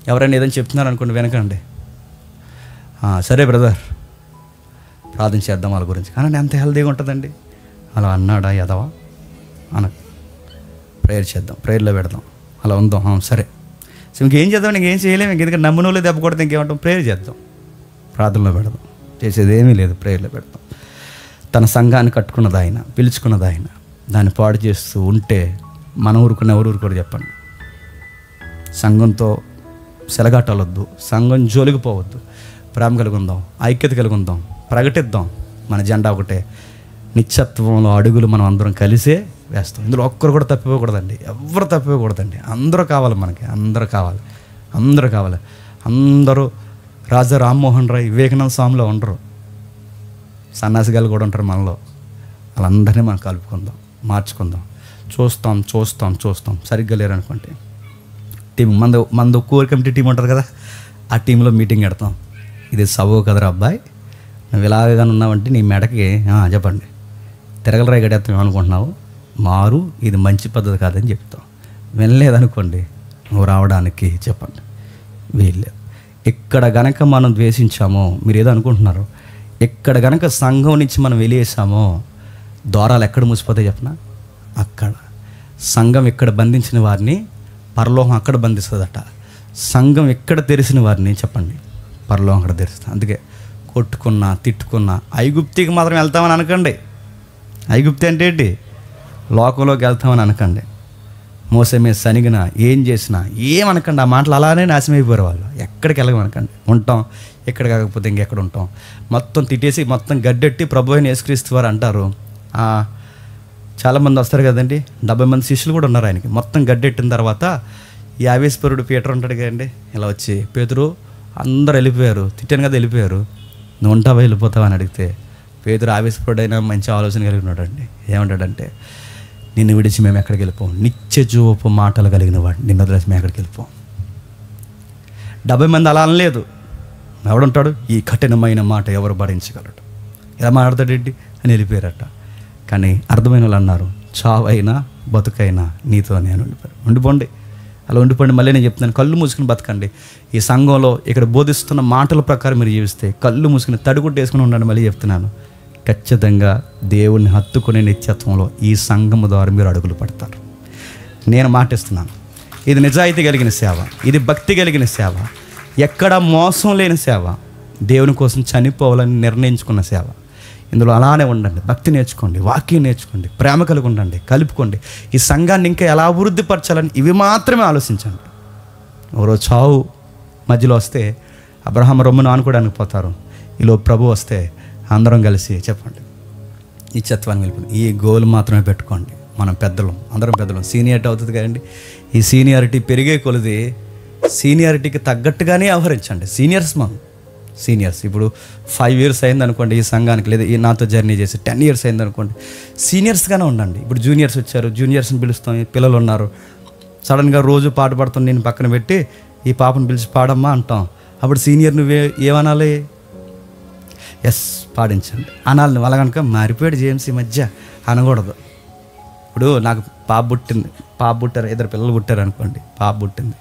ఎవరైనా ఏదైనా చెప్తున్నారు అనుకోండి, వెనకండి. సరే బ్రదర్, ప్రార్థన చేద్దాం వాళ్ళ గురించి. కానీ ఎంత హెల్తీగా ఉంటుందండి. అలా అన్నాడా ఎదవా అన ప్రేయర్ చేద్దాం, ప్రేయర్లో పెడదాం, అలా ఉందాం. సరే, సో ఇంకేం చేద్దాం, ఇంకేం చేయలేము, ఎందుకంటే నమ్మిన వాళ్ళు దెబ్బ కొడితే ఇంకేమంటాం, ప్రేయర్ చేద్దాం, ప్రార్థనలో పెడదాం. చేసేది ఏమీ లేదు, ప్రేయర్లో పెడతాం. తన సంఘాన్ని కట్టుకున్నది ఆయన, పిలుచుకున్నది ఆయన, దాన్ని పాడు చేస్తూ ఉంటే మన ఊరుకున్న ఎవరు ఊరుకోరు చెప్పండి. సంఘంతో సెలగాటాలొద్దు, సంఘం జోలికి పోవద్దు, ప్రేమ కలిగి ఉందాం, ఐక్యత కలిగి ఉందాం, ప్రకటిద్దాం. మన జెండా ఒకటే, నిత్యత్వంలో అడుగులు మనం అందరం కలిసే వేస్తాం. ఇందులో ఒక్కరు కూడా తప్పిపోకూడదండి, ఎవరు తప్పిపోకూడదండి. అందరూ కావాలి, మనకి అందరూ కావాలి, అందరూ కావాలి. అందరూ రాజా రామ్మోహన్ రాయ్, వివేకానంద స్వామిలో ఉండరు, సన్యాసిగాలు కూడా ఉంటారు మనలో. వాళ్ళందరినీ మనం కలుపుకుందాం, మార్చుకుందాం. చూస్తాం సరిగ్గా లేరనుకోండి, టీం మందు కోర్ కమిటీ టీం ఉంటుంది కదా, ఆ టీంలో మీటింగ్ పెడతాం. ఇది సబవు కదరా అబ్బాయి, నువ్వు ఇలాగగా ఉన్నావంటే నీ మెడకి చెప్పండి తిరగలరాయి గడేస్తాం ఏమనుకుంటున్నావు, మారు, ఇది మంచి పద్ధతి కాదని చెప్తాం. వినలేదనుకోండి, నువ్వు రావడానికి చెప్పండి వీళ్ళే. ఎక్కడ గనక మనం ద్వేషించామో, మీరు ఏదో అనుకుంటున్నారు, ఎక్కడ గనక సంఘం నుంచి మనం వెలివేసామో ద్వారాలు ఎక్కడ మూసిపోతాయి చెప్పనా? అక్కడ. సంఘం ఎక్కడ బంధించిన వారిని పరలోకం అక్కడ బంధిస్తుందట. సంఘం ఎక్కడ తెరిచిన వారిని చెప్పండి, పరలోకం అక్కడ తెరుస్తుంది. అందుకే కొట్టుకున్నా తిట్టుకున్నా ఐగుప్తికి మాత్రం వెళ్తామని అనకండి. ఐగుప్తి అంటే ఏంటి? లోకంలోకి వెళ్తామని అనకండి. మోసే మీద సనిగినా ఏం చేసినా ఏమనకండి. ఆ మాటలు అలానే నాశనమైపోయారు వాళ్ళు. ఎక్కడికి వెళ్ళమనకండి. ఉంటాం, ఎక్కడ కాకపోతే ఇంకెక్కడ ఉంటాం. మొత్తం తిట్టేసి మొత్తం గడ్డెట్టి ప్రభు అయిన యేసుక్రీస్తు వారు అంటారు. చాలామంది వస్తారు కదండి, 70 మంది శిష్యులు కూడా ఉన్నారు ఆయనకి. మొత్తం గడ్డెట్టిన తర్వాత ఈ ఆవేశపరుడు పీటర్ ఉంటాడు కదండి, ఇలా వచ్చి, పేతురు అందరూ వెళ్ళిపోయారు, తిట్టాను కదా వెళ్ళిపోయారు, నువ్వు ఉంటావా వెళ్ళిపోతావా అని అడిగితే, పేతురు ఆవేశపరుడైనా మంచి ఆలోచన కలిగి ఉన్నాడండి. ఏమంటాడంటే, నిన్ను విడిచి మేము ఎక్కడికి వెళ్ళిపోం, నిత్య జీవపు మాటలు కలిగిన వాడు, నిన్ను వదిలేసి మేము ఎక్కడికి వెళ్ళిపోం. 70 మంది అలా అనలేదు. ఎవడుంటాడు, ఈ కఠినమైన మాట ఎవరు భరించగలడు, ఎలా మాట్లాడతాడేంటి అని వెళ్ళిపోయారట. కానీ అర్థమైన వాళ్ళు అన్నారు, చావైనా బతుకైనా నీతో నేను ఉండిపోండి, అలా ఉండిపోండి. మళ్ళీ నేను చెప్తున్నాను, కళ్ళు మూసుకుని బతకండి. ఈ సంఘంలో ఇక్కడ బోధిస్తున్న మాటల ప్రకారం మీరు జీవిస్తే కళ్ళు మూసుకుని తడిగుడ్డ వేసుకుని ఉండండి. మళ్ళీ చెప్తున్నాను, ఖచ్చితంగా దేవుణ్ణి హత్తుకునే నిత్యత్వంలో ఈ సంఘము ద్వారా మీరు అడుగులు పడతారు. నేను మాటిస్తున్నాను, ఇది నిజాయితీ కలిగిన సేవ, ఇది భక్తి కలిగిన సేవ, ఎక్కడ మోసం లేని సేవ, దేవుని కోసం చనిపోవాలని నిర్ణయించుకున్న సేవ. ఇందులో అలానే ఉండండి, భక్తి నేర్చుకోండి, వాక్యం నేర్చుకోండి, ప్రేమ కలిగి ఉండండి, కలుపుకోండి. ఈ సంఘాన్ని ఇంకా ఎలా అభివృద్ధి పరచాలని ఇవి మాత్రమే ఆలోచించండి. ఎవరో చావు మధ్యలో వస్తే అబ్రహాం రొమ్మును ఆనుకోవడానికి పోతారు, ఈలో ప్రభు వస్తే అందరం కలిసి చెప్పండి నిత్యత్వాన్ని వెళ్ళిపోయింది. ఈ గోల్ మాత్రమే పెట్టుకోండి. మనం పెద్దలం, అందరం పెద్దలం. సీనియారిటీ అవుతుంది కదండి, ఈ సీనియారిటీ పెరిగే కొలది సీనియారిటీకి తగ్గట్టుగానే వ్యవహరించండి. సీనియర్స్ ఇప్పుడు 5 years అయింది అనుకోండి ఈ సంఘానికి, లేదా ఈ నాతో జర్నీ చేసి 10 years అయింది అనుకోండి, సీనియర్స్గానే ఉండండి. ఇప్పుడు జూనియర్స్ వచ్చారు, జూనియర్స్ని పిలుస్తాం, పిల్లలు ఉన్నారు, సడన్గా రోజు పాట పాడుతాం, నేను పక్కన పెట్టి ఈ పాపను పిలిచి పాడమ్మా అంటాం. అప్పుడు సీనియర్ నువ్వే ఏమనాలి? ఎస్ పాడించండి అనాలి. నువ్వు అలా కనుక మారిపోయాడు జేమ్స్ ఈ మధ్య అనకూడదు. ఇప్పుడు నాకు పాప పుట్టారు, 2 పిల్లలు పుట్టారు అనుకోండి, పాప పుట్టింది,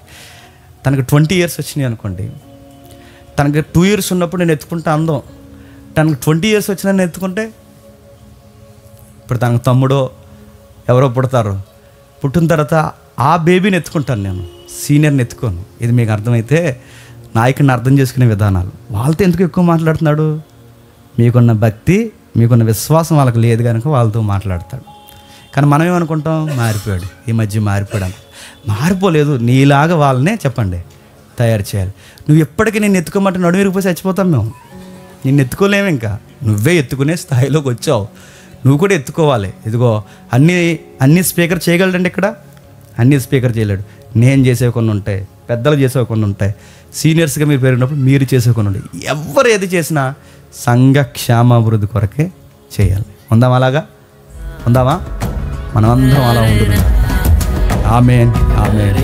తనకు 20 years వచ్చినాయి అనుకోండి, తనకి 2 years ఉన్నప్పుడు నేను ఎత్తుకుంటే అందం, తనకు 20 years వచ్చినా నేను ఎత్తుకుంటే, ఇప్పుడు తనకు తమ్ముడో ఎవరో పుడతారు, పుట్టిన తర్వాత ఆ బేబీని ఎత్తుకుంటాను నేను, సీనియర్ని ఎత్తుకోను. ఇది మీకు అర్థమైతే నాయకుడిని అర్థం చేసుకునే విధానాలు. వాళ్ళతో ఎందుకు ఎక్కువ మాట్లాడుతున్నాడు? మీకున్న భక్తి, మీకున్న విశ్వాసం వాళ్ళకి లేదు కనుక వాళ్ళతో మాట్లాడతాడు. కానీ మనం ఏమనుకుంటాం, మారిపోయాడు, ఈ మధ్య మారిపోయాడు. మారిపోలేదు, నీలాగా వాళ్ళనే చెప్పండి తయారు చేయాలి. నువ్వు ఎప్పటికీ నేను ఎత్తుకోమంటే నడుమిరిగిపోయి చచ్చిపోతాం మేము, నిన్ను ఎత్తుకోలేము. ఇంకా నువ్వే ఎత్తుకునే స్థాయిలోకి వచ్చావు, నువ్వు కూడా ఎత్తుకోవాలి. ఇదిగో అన్ని స్పీకర్ చేయగలడండి, ఇక్కడ అన్ని స్పీకర్ చేయలేడు. నేను చేసే కొన్ని ఉంటాయి, పెద్దలు చేసే కొన్ని ఉంటాయి, సీనియర్స్గా మీరు పెరిగినప్పుడు మీరు చేసే కొన్ని ఉంటాయి. ఎవరు ఏది చేసినా సంఘ క్షేమాభివృద్ధి కొరకే చేయాలి. ఉందామా? అలాగా ఉందామా? మనం అందరం అలా ఉంటుంది. ఆమేన్, ఆమేన్.